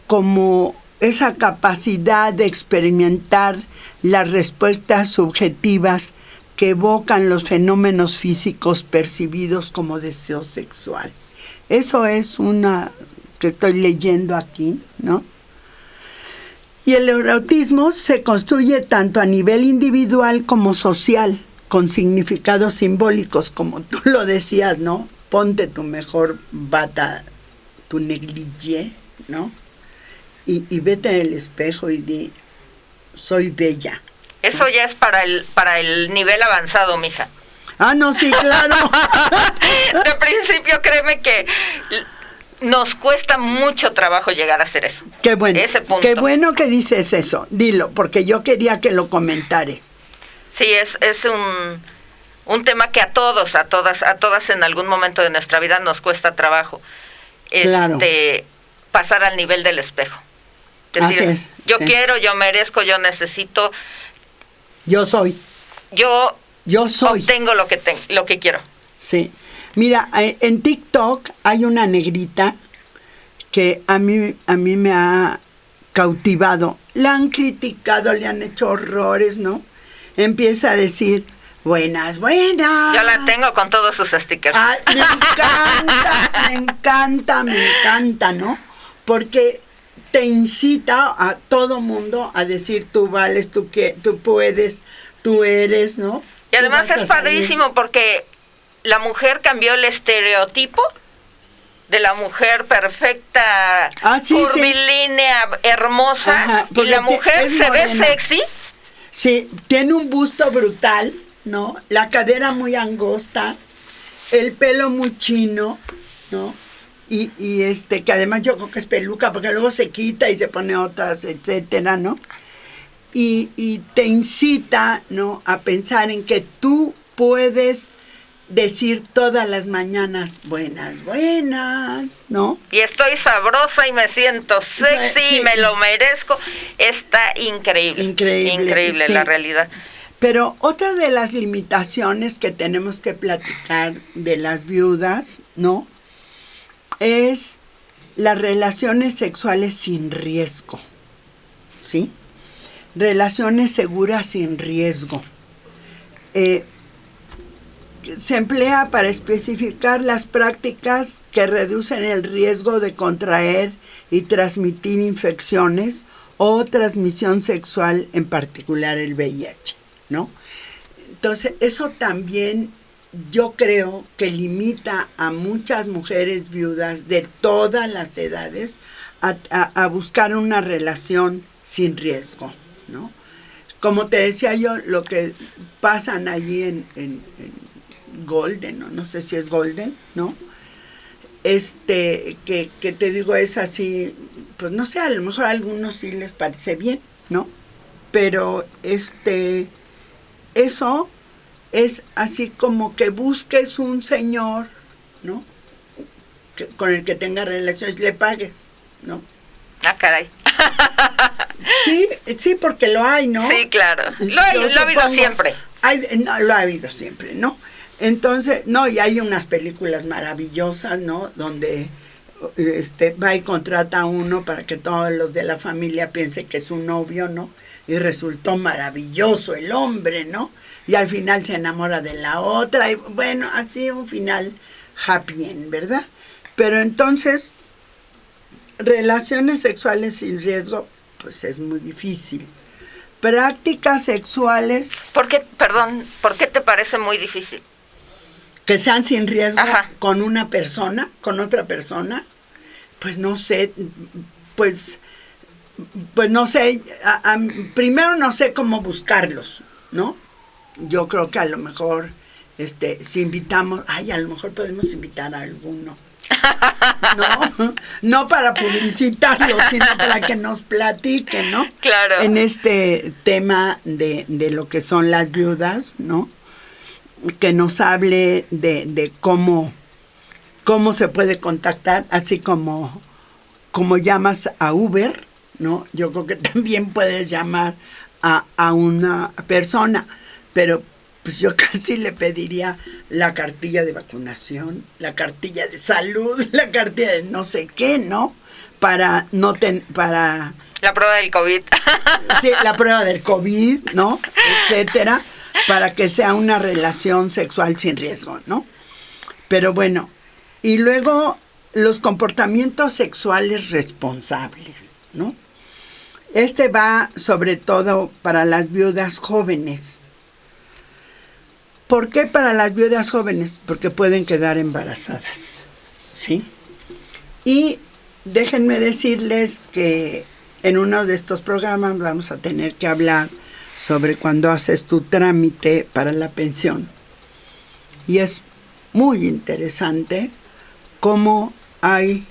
como esa capacidad de experimentar las respuestas subjetivas que evocan los fenómenos físicos percibidos como deseo sexual. Eso es una que estoy leyendo aquí, ¿no? Y el erotismo se construye tanto a nivel individual como social, con significados simbólicos, como tú lo decías, ¿no? Ponte tu mejor bata, tu negligé, ¿no? Y vete en el espejo y di, soy bella. Eso ya es para el nivel avanzado, mija. Ah, no, sí, claro. De principio, créeme que nos cuesta mucho trabajo llegar a hacer eso. Qué bueno. Ese punto. Qué bueno que dices eso. Dilo, porque yo quería que lo comentares. Sí, es un tema que a todas en algún momento de nuestra vida nos cuesta trabajo. Claro. Pasar al nivel del espejo. Decir, Así es, yo sí. quiero, yo merezco, yo necesito, Yo soy. yo Soy. obtengo lo que quiero. Sí. Mira, en TikTok hay una negrita que a mí me ha cautivado. La han criticado, le han hecho horrores, ¿no? Empieza a decir, buenas. Yo la tengo con todos sus stickers. Ay, me encanta, ¿no? Porque te incita a todo mundo a decir, tú vales, tú puedes, tú eres, ¿no? Y además Tú vas es a salir. padrísimo porque la mujer cambió el estereotipo de la mujer perfecta, Sí, curvilínea, hermosa, Ajá, y porque la mujer es se ve morena. sexy. Sí, tiene un busto brutal, ¿no? La cadera muy angosta, el pelo muy chino, ¿no? Y que además yo creo que es peluca, porque luego se quita y se pone otras, etcétera, ¿no? Y te incita, ¿no?, a pensar en que tú puedes decir todas las mañanas, buenas, ¿no? Y estoy sabrosa y me siento sexy Sí. y me lo merezco. Está increíble. Increíble sí. la realidad. Pero otra de las limitaciones que tenemos que platicar de las viudas, ¿no?, es las relaciones sexuales sin riesgo, ¿sí? Relaciones seguras sin riesgo. Se emplea para especificar las prácticas que reducen el riesgo de contraer y transmitir infecciones o transmisión sexual, en particular el VIH, ¿no? Entonces, eso también yo creo que limita a muchas mujeres viudas de todas las edades a buscar una relación sin riesgo, ¿no? Como te decía yo, lo que pasan allí en Golden, no sé si es Golden, ¿no? Que te digo, es así, pues no sé, a lo mejor a algunos sí les parece bien, ¿no? Pero eso es así como que busques un señor, ¿no?, con el que tenga relaciones, le pagues, ¿no? Ah, caray. Sí, porque lo hay, ¿no? Sí, claro. Lo ha habido siempre. Lo ha habido siempre, ¿no? Entonces, no, y hay unas películas maravillosas, ¿no?, donde va y contrata a uno para que todos los de la familia piensen que es su novio, ¿no? Y resultó maravilloso el hombre, ¿no? Y al final se enamora de la otra, y bueno, así un final happy end, ¿verdad? Pero entonces, relaciones sexuales sin riesgo, pues es muy difícil. Prácticas sexuales ¿Por qué te parece muy difícil? que sean sin riesgo. Ajá. Con una persona, con otra persona, pues no sé, pues no sé, primero no sé cómo buscarlos, ¿no? Yo creo que a lo mejor, si invitamos, a lo mejor podemos invitar a alguno. No para publicitarlo, sino para que nos platiquen, ¿no? Claro. En este tema de lo que son las viudas, ¿no? Que nos hable de cómo se puede contactar, así como llamas a Uber, ¿no? Yo creo que también puedes llamar a una persona, pero pues yo casi le pediría la cartilla de vacunación, la cartilla de salud, la cartilla de no sé qué, ¿no? Para la prueba del COVID. Sí, la prueba del COVID, ¿no? Etcétera, para que sea una relación sexual sin riesgo, ¿no? Pero bueno, y luego los comportamientos sexuales responsables, ¿no? Va sobre todo para las viudas jóvenes. ¿Por qué para las viudas jóvenes? Porque pueden quedar embarazadas, ¿sí? Y déjenme decirles que en uno de estos programas vamos a tener que hablar sobre cuando haces tu trámite para la pensión. Y es muy interesante cómo hay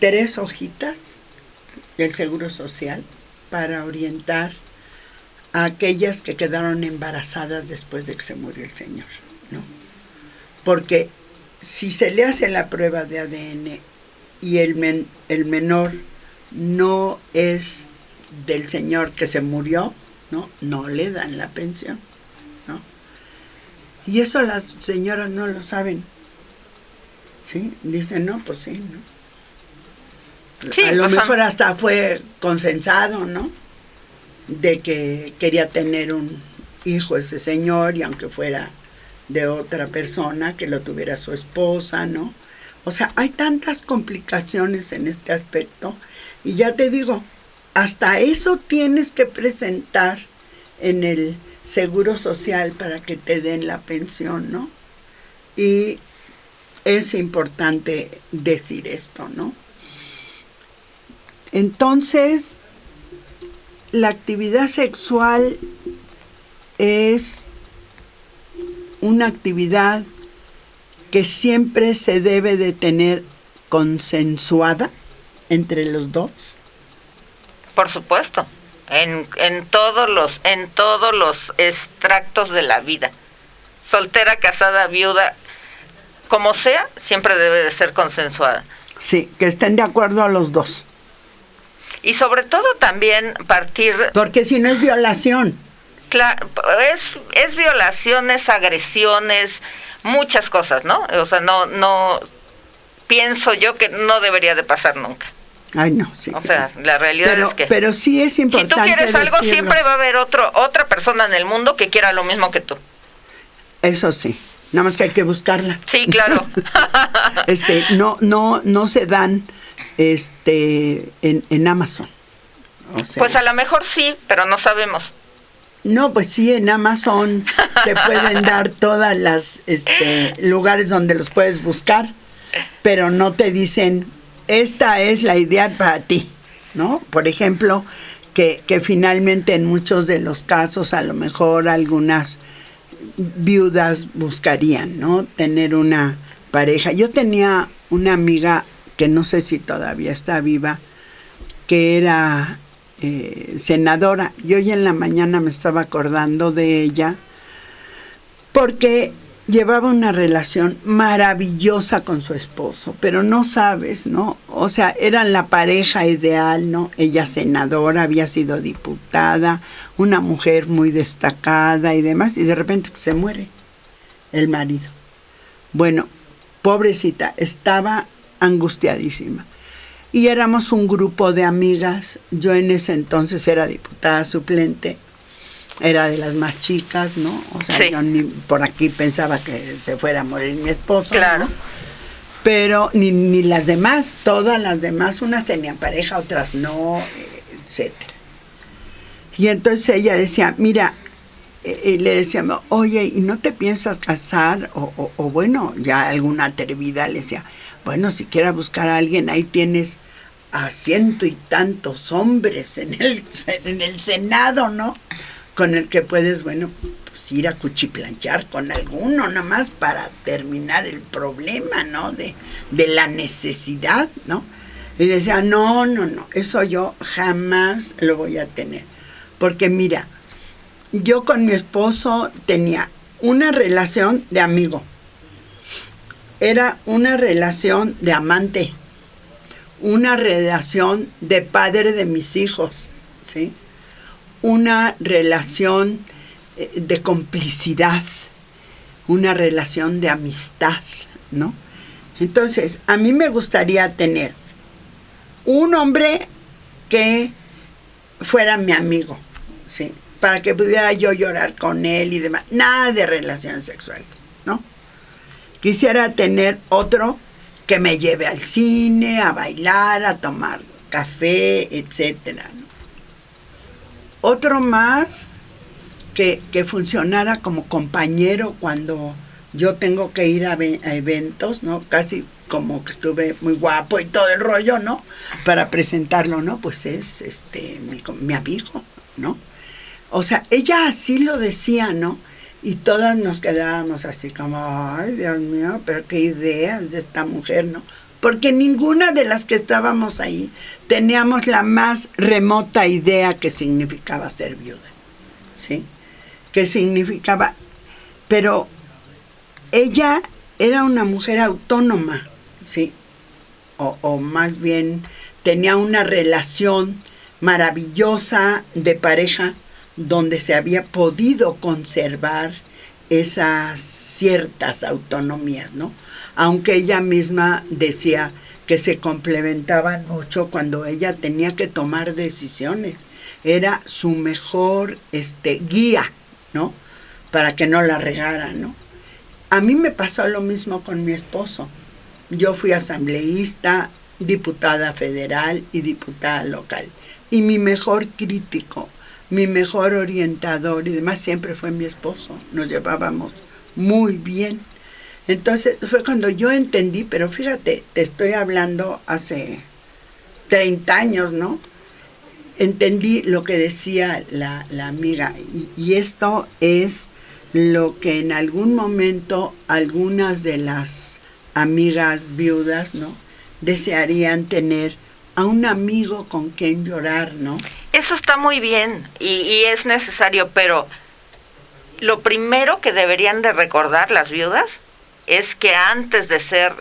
3 hojitas del Seguro Social para orientar a aquellas que quedaron embarazadas después de que se murió el señor, ¿no? Porque si se le hace la prueba de ADN y el menor no es del señor que se murió, no le dan la pensión, ¿no? Y eso las señoras no lo saben. ¿Sí? Dicen, no, pues sí, ¿no? Sí, a lo pues mejor hasta fue consensado, ¿no? De que quería tener un hijo ese señor, y aunque fuera de otra persona, que lo tuviera su esposa, ¿no? O sea, hay tantas complicaciones en este aspecto, y ya te digo, hasta eso tienes que presentar en el seguro social para que te den la pensión, ¿no? Y es importante decir esto, ¿no? Entonces, la actividad sexual es una actividad que siempre se debe de tener consensuada entre los dos. Por supuesto, en todos los extractos de la vida. Soltera, casada, viuda, como sea, siempre debe de ser consensuada. Sí, que estén de acuerdo a los dos. Y sobre todo también partir... Porque si no es violación. Claro, es violaciones, agresiones, muchas cosas, ¿no? O sea, no pienso yo que no debería de pasar nunca. Ay, no, sí. O sea, la realidad es que... Pero sí es importante si tú quieres algo, decirlo. Siempre va a haber otra persona en el mundo que quiera lo mismo que tú. Eso sí, nada más que hay que buscarla. Sí, claro. No se dan en Amazon. O sea, pues a lo mejor sí, pero no sabemos. No, pues sí, en Amazon te pueden dar todas las lugares donde los puedes buscar, pero no te dicen, esta es la ideal para ti, ¿no? Por ejemplo, que finalmente en muchos de los casos a lo mejor algunas viudas buscarían, ¿no? Tener una pareja. Yo tenía una amiga que no sé si todavía está viva, que era senadora, y hoy en la mañana me estaba acordando de ella porque llevaba una relación maravillosa con su esposo, pero no sabes, ¿no? O sea, eran la pareja ideal, ¿no? Ella senadora, había sido diputada, una mujer muy destacada y demás, y de repente se muere el marido. Bueno, pobrecita, estaba angustiadísima. Y éramos un grupo de amigas. Yo en ese entonces era diputada suplente. Era de las más chicas, ¿no? O sea, sí. Yo ni por aquí pensaba que se fuera a morir mi esposo. Claro. ¿no? Pero ni las demás, todas las demás, unas tenían pareja, otras no, etcétera. Y entonces ella decía, mira, y le decíamos, oye, ¿y no te piensas casar? O bueno, ya alguna atrevida le decía, bueno, si quieres buscar a alguien, ahí tienes a 100 y tantos hombres en el Senado, ¿no? Con el que puedes, bueno, pues ir a cuchiplanchar con alguno, nada más para terminar el problema, ¿no? De la necesidad, ¿no? Y decía, no, eso yo jamás lo voy a tener. Porque mira, yo con mi esposo tenía una relación de amigo. Era una relación de amante, una relación de padre de mis hijos, ¿sí? Una relación de complicidad, una relación de amistad, ¿no? Entonces, a mí me gustaría tener un hombre que fuera mi amigo, ¿sí? Para que pudiera yo llorar con él y demás. Nada de relaciones sexuales, ¿no? Quisiera tener otro que me lleve al cine, a bailar, a tomar café, etcétera, ¿no? Otro más que funcionara como compañero cuando yo tengo que ir a eventos, ¿no? Casi como que estuve muy guapo y todo el rollo, ¿no? Para presentarlo, ¿no? Pues es mi amigo, ¿no? O sea, ella así lo decía, ¿no? Y todas nos quedábamos así como, ay, Dios mío, pero qué ideas de esta mujer, ¿no? Porque ninguna de las que estábamos ahí teníamos la más remota idea que significaba ser viuda, ¿sí? Que significaba, pero ella era una mujer autónoma, ¿sí? O más bien tenía una relación maravillosa de pareja donde se había podido conservar esas ciertas autonomías, ¿no? Aunque ella misma decía que se complementaban mucho cuando ella tenía que tomar decisiones. Era su mejor guía, ¿no? Para que no la regara, ¿no? A mí me pasó lo mismo con mi esposo. Yo fui asambleísta, diputada federal y diputada local. Y mi mejor crítico, mi mejor orientador y demás siempre fue mi esposo. Nos llevábamos muy bien. Entonces fue cuando yo entendí, pero fíjate, te estoy hablando hace 30 años, ¿no? Entendí lo que decía la amiga y esto es lo que en algún momento algunas de las amigas viudas, ¿no? Desearían tener a un amigo con quien llorar, ¿no? Eso está muy bien y es necesario, pero lo primero que deberían de recordar las viudas es que antes de ser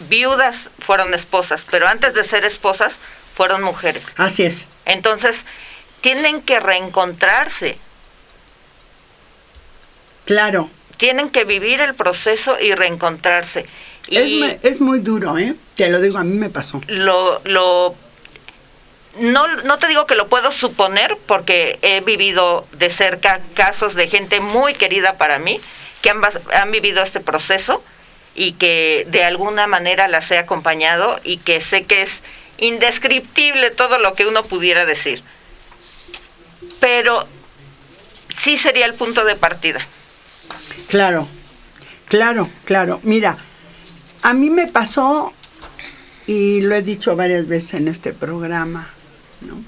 viudas fueron esposas, pero antes de ser esposas fueron mujeres. Así es. Entonces, tienen que reencontrarse. Claro. Tienen que vivir el proceso y reencontrarse. Y es muy duro, ¿eh? Te lo digo, a mí me pasó. No te digo que lo puedo suponer, porque he vivido de cerca casos de gente muy querida para mí, que han vivido este proceso y que de alguna manera las he acompañado y que sé que es indescriptible todo lo que uno pudiera decir. Pero sí sería el punto de partida. Claro. Mira, a mí me pasó, y lo he dicho varias veces en este programa, ¿no?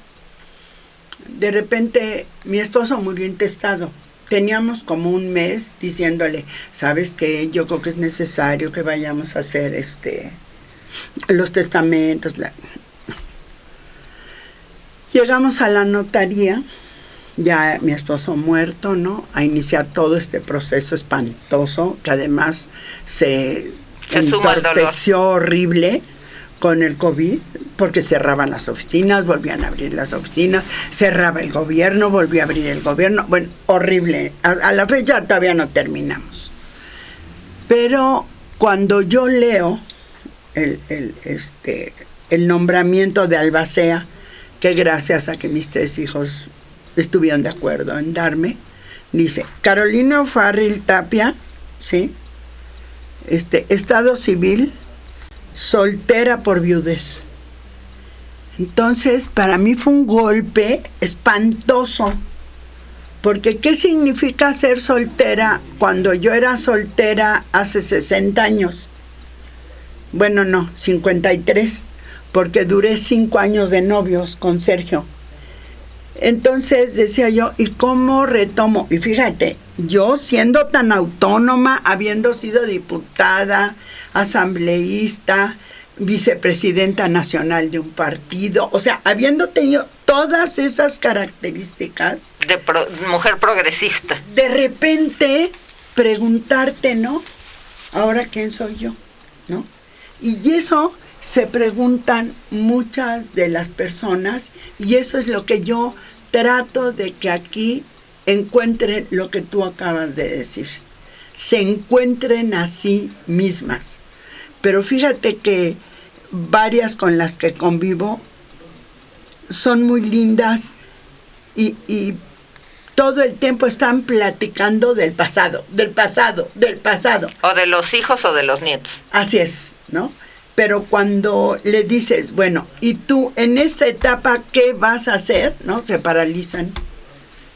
De repente mi esposo murió intestado. Teníamos como un mes diciéndole, ¿sabes qué? Yo creo que es necesario que vayamos a hacer los testamentos. Bla. Llegamos a la notaría, ya mi esposo muerto, ¿no? A iniciar todo este proceso espantoso, que además se entorpeció horrible con el COVID, porque cerraban las oficinas, volvían a abrir las oficinas, cerraba el gobierno, volvía a abrir el gobierno. Bueno, horrible. A la fecha todavía no terminamos. Pero cuando yo leo el nombramiento de albacea, que gracias a que mis 3 hijos estuvieron de acuerdo en darme, dice, Carolina O'Farrill Tapia, ¿sí? Estado civil, soltera por viudez. Entonces, para mí fue un golpe espantoso, porque ¿qué significa ser soltera cuando yo era soltera hace 60 años? Bueno, no, 53, porque duré 5 años de novios con Sergio. Entonces decía yo, ¿y cómo retomo? Y fíjate, yo siendo tan autónoma, habiendo sido diputada, asambleísta, vicepresidenta nacional de un partido, o sea, habiendo tenido todas esas características de mujer progresista, de repente preguntarte, ¿no? ¿Ahora quién soy yo? ¿No? Y eso se preguntan muchas de las personas, y eso es lo que yo trato de que aquí encuentren lo que tú acabas de decir, se encuentren a sí mismas. Pero fíjate que varias con las que convivo son muy lindas y todo el tiempo están platicando del pasado. O de los hijos o de los nietos. Así es, ¿no? Pero cuando le dices, bueno, ¿y tú en esta etapa qué vas a hacer? ¿No? Se paralizan,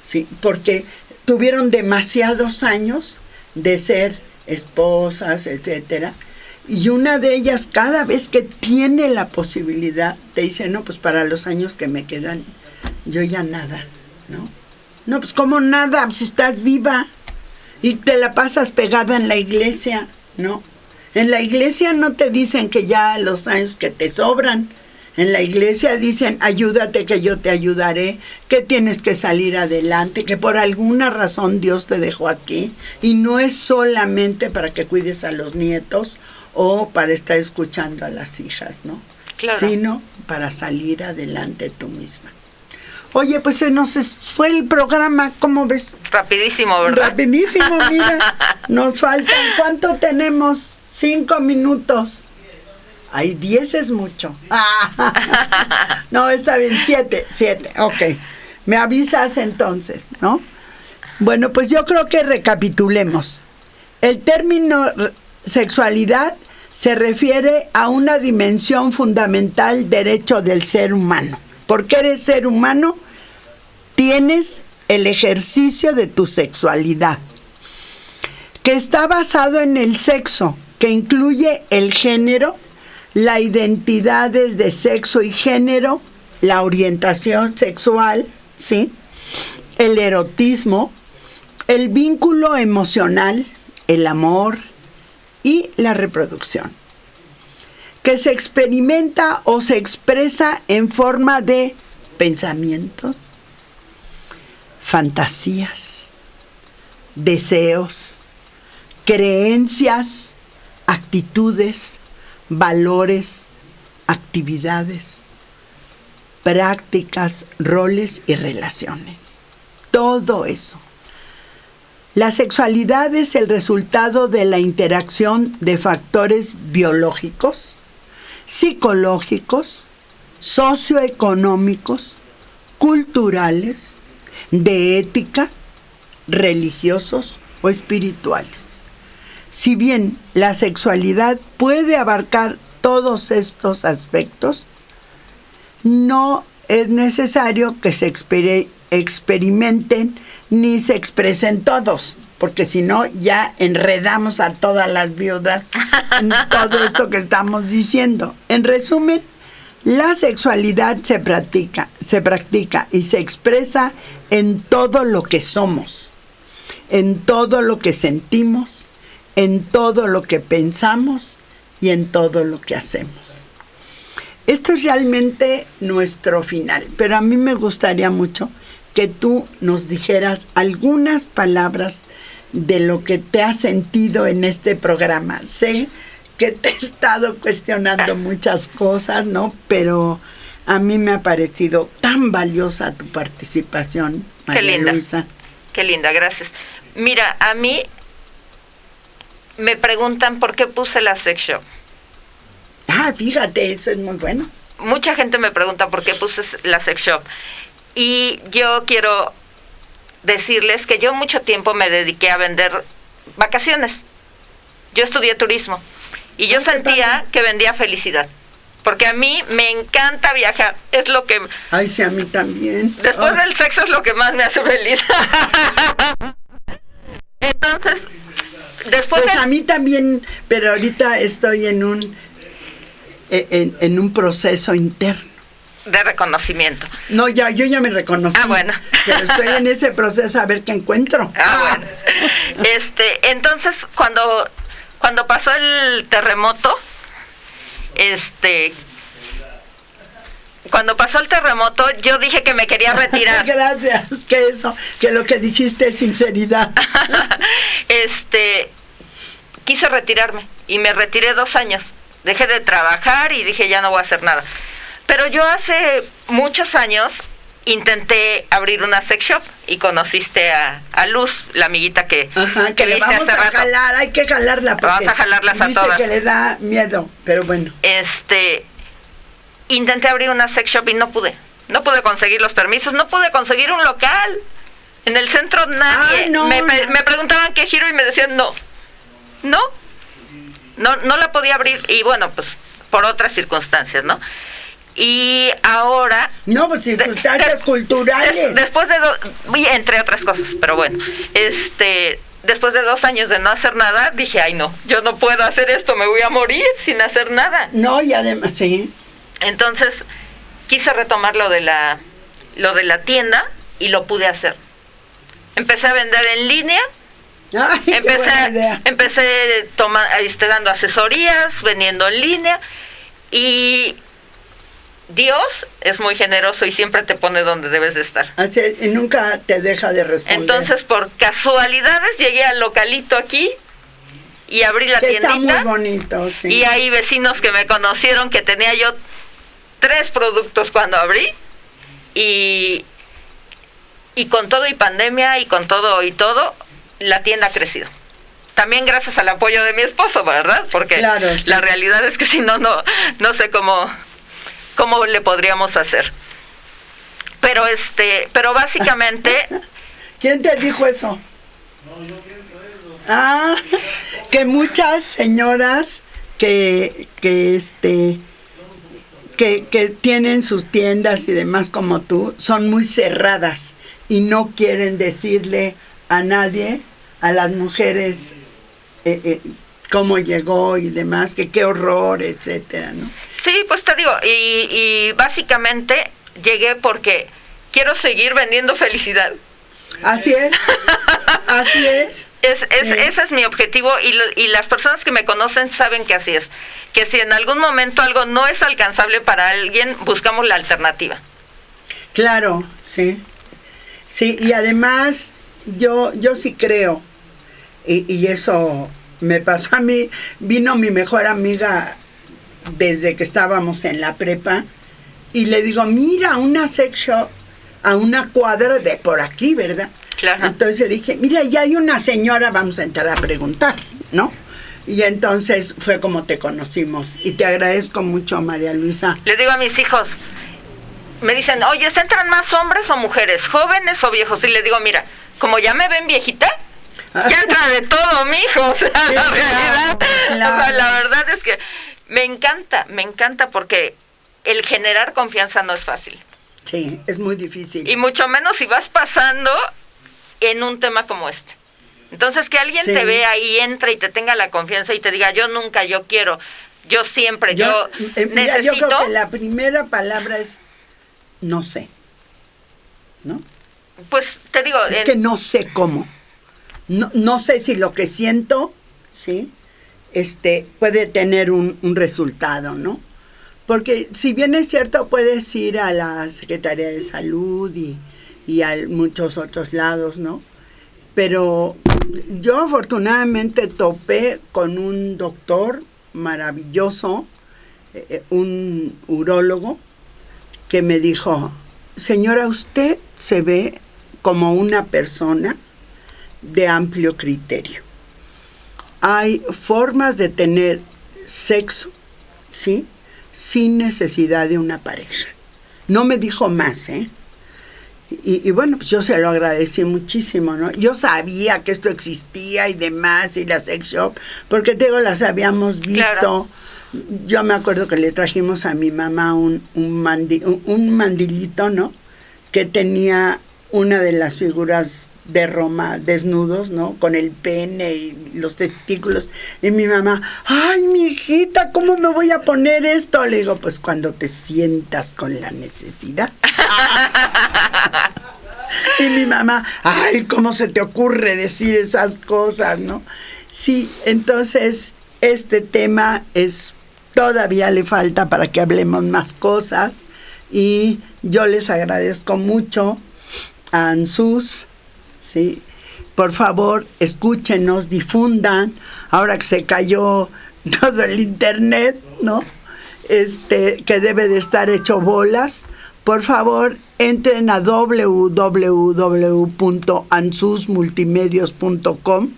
¿sí? Porque tuvieron demasiados años de ser esposas, etcétera. Y una de ellas, cada vez que tiene la posibilidad, te dice, no, pues para los años que me quedan, yo ya nada, ¿no? No, pues ¿cómo nada? Pues estás viva y te la pasas pegada en la iglesia, ¿no? En la iglesia no te dicen que ya los años que te sobran. En la iglesia dicen, ayúdate que yo te ayudaré, que tienes que salir adelante, que por alguna razón Dios te dejó aquí. Y no es solamente para que cuides a los nietos o para estar escuchando a las hijas, ¿no? Claro. sino para salir adelante tú misma. Oye, pues se nos fue el programa, ¿cómo ves? Rapidísimo, ¿verdad? Rapidísimo, mira. Nos faltan, ¿cuánto tenemos? 5 minutos. Ay, 10 es mucho. No, está bien, 7, ok. Me avisas entonces, ¿no? Bueno, pues yo creo que recapitulemos. El término sexualidad se refiere a una dimensión fundamental derecho del ser humano. Porque eres ser humano, tienes el ejercicio de tu sexualidad, que está basado en el sexo, que incluye el género, la identidad de sexo y género, la orientación sexual, ¿sí?, el erotismo, el vínculo emocional, el amor y la reproducción, que se experimenta o se expresa en forma de pensamientos, fantasías, deseos, creencias, actitudes, valores, actividades, prácticas, roles y relaciones. Todo eso. La sexualidad es el resultado de la interacción de factores biológicos, psicológicos, socioeconómicos, culturales, de ética, religiosos o espirituales. Si bien la sexualidad puede abarcar todos estos aspectos, no es necesario que se experimenten ni se expresen todos, porque si no ya enredamos a todas las viudas en todo esto que estamos diciendo. En resumen, la sexualidad se practica y se expresa en todo lo que somos, en todo lo que sentimos, en todo lo que pensamos y en todo lo que hacemos. Esto es realmente nuestro final, pero a mí me gustaría mucho que tú nos dijeras algunas palabras de lo que te has sentido en este programa. Sé que te he estado cuestionando muchas cosas, ¿no? Pero a mí me ha parecido tan valiosa tu participación, María Qué linda. Luisa. Qué linda, gracias. Mira, a mí me preguntan por qué puse la sex shop. Ah, fíjate, eso es muy bueno. Mucha gente me pregunta por qué puse la sex shop. Y yo quiero decirles que yo mucho tiempo me dediqué a vender vacaciones. Yo estudié turismo y yo sentía que vendía felicidad. Porque a mí me encanta viajar, es lo que... Ay, sí, a mí también. Después del sexo es lo que más me hace feliz. Entonces, después... Pues a mí también, pero ahorita estoy en un proceso interno. De reconocimiento. No, yo ya me reconocí. Ah, bueno. Pero estoy en ese proceso a ver qué encuentro. Ah, bueno. Entonces, cuando pasó el terremoto, cuando pasó el terremoto, yo dije que me quería retirar. Gracias, que lo que dijiste es sinceridad. Quise retirarme y me retiré 2 años. Dejé de trabajar y dije ya no voy a hacer nada. Pero yo hace muchos años intenté abrir una sex shop y conociste a Luz, la amiguita que viste hace rato. Hay que jalarla porque vamos a jalarlas a dice todas. Que le da miedo, pero bueno. Intenté abrir una sex shop y no pude conseguir los permisos, no pude conseguir un local. En el centro nadie. Me preguntaban qué giro y me decían no la podía abrir y bueno, pues por otras circunstancias, ¿no? Y ahora... No, pues circunstancias culturales. Después de entre otras cosas, pero bueno, después de 2 años de no hacer nada, dije, ay no, yo no puedo hacer esto, me voy a morir sin hacer nada. No, y además, sí. Entonces, quise retomar lo de la tienda y lo pude hacer. Empecé a vender en línea. Ay, empecé dando asesorías, vendiendo en línea y Dios es muy generoso y siempre te pone donde debes de estar. Así, y nunca te deja de responder. Entonces, por casualidades, llegué al localito aquí y abrí la tiendita. Está muy bonito, sí. Y hay vecinos que me conocieron que tenía yo 3 productos cuando abrí, y con todo y pandemia y con todo y todo, la tienda ha crecido. También gracias al apoyo de mi esposo, ¿verdad? Porque claro, sí. La realidad es que si no sé cómo le podríamos hacer. Pero básicamente... ¿Quién te dijo eso? No, yo pienso eso. Ah, que muchas señoras que tienen sus tiendas y demás como tú, son muy cerradas y no quieren decirle a nadie, a las mujeres, cómo llegó y demás, que qué horror, etcétera, ¿no? Sí, pues te digo, y básicamente llegué porque quiero seguir vendiendo felicidad. Así es, así es. Sí. Ese es mi objetivo, y las personas que me conocen saben que así es. Que si en algún momento algo no es alcanzable para alguien, buscamos la alternativa. Claro, sí. Sí, y además yo sí creo, y eso me pasó a mí. Vino mi mejor amiga desde que estábamos en la prepa, y le digo, mira, una sex shop a una cuadra de por aquí, ¿verdad? Claro. Entonces le dije, mira, ya hay una señora, vamos a entrar a preguntar, ¿no? Y entonces fue como te conocimos, y te agradezco mucho, María Luisa. Le digo a mis hijos, me dicen, oye, ¿se entran más hombres o mujeres, jóvenes o viejos? Y le digo, mira, como ya me ven viejita, ya entra de todo, mijo. O sea, sí, la realidad, claro. O sea, la verdad es que me encanta porque el generar confianza no es fácil. Sí, es muy difícil. Y mucho menos si vas pasando en un tema como este. Entonces, que alguien te vea y entre y te tenga la confianza y te diga, yo nunca, yo quiero, yo siempre, yo necesito... Yo creo que la primera palabra es no sé, ¿no? Pues te digo... Es que no sé cómo. No sé si lo que siento, ¿sí? Puede tener un resultado, ¿no? Porque si bien es cierto, puedes ir a la Secretaría de Salud y a muchos otros lados, ¿no? Pero yo afortunadamente topé con un doctor maravilloso, un urólogo, que me dijo, señora, usted se ve como una persona de amplio criterio. Hay formas de tener sexo, ¿sí?, sin necesidad de una pareja. No me dijo más, ¿eh? Y bueno, pues yo se lo agradecí muchísimo, ¿no? Yo sabía que esto existía y demás, y la sex shop, porque te digo, las habíamos visto. Claro. Yo me acuerdo que le trajimos a mi mamá un mandilito, ¿no? Que tenía una de las figuras de Roma desnudos, ¿no? Con el pene y los testículos. Y mi mamá, ay, mi hijita, ¿cómo me voy a poner esto? Le digo, pues cuando te sientas con la necesidad. Y mi mamá, ay, ¿cómo se te ocurre decir esas cosas, no? Sí, entonces, este tema todavía le falta para que hablemos más cosas, y yo les agradezco mucho a ANSUS. Sí, por favor, escúchenos, difundan, ahora que se cayó todo el internet, ¿no? Que debe de estar hecho bolas. Por favor, entren a www.ansusmultimedios.com,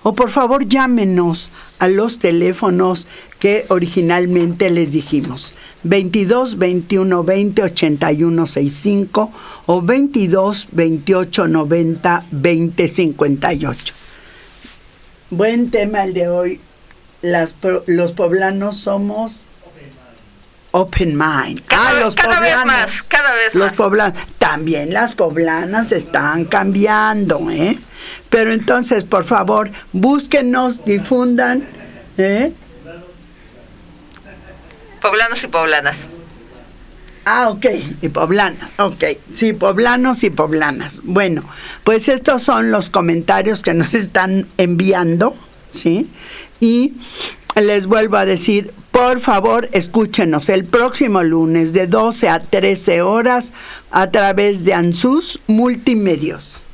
o por favor llámenos a los teléfonos que originalmente les dijimos, 22 21 20 81 65 o 22 28 90 20 58. Buen tema el de hoy. Los poblanos somos open mind. Cada vez más. Los poblanos. También las poblanas están cambiando, ¿eh? Pero entonces, por favor, búsquenos, difundan, ¿eh? Poblanos y poblanas. Ah, ok, y poblanas, ok, sí, poblanos y poblanas. Bueno, pues estos son los comentarios que nos están enviando, ¿sí? Y les vuelvo a decir, por favor, escúchenos el próximo lunes de 12 a 13 horas a través de ANSUS Multimedios.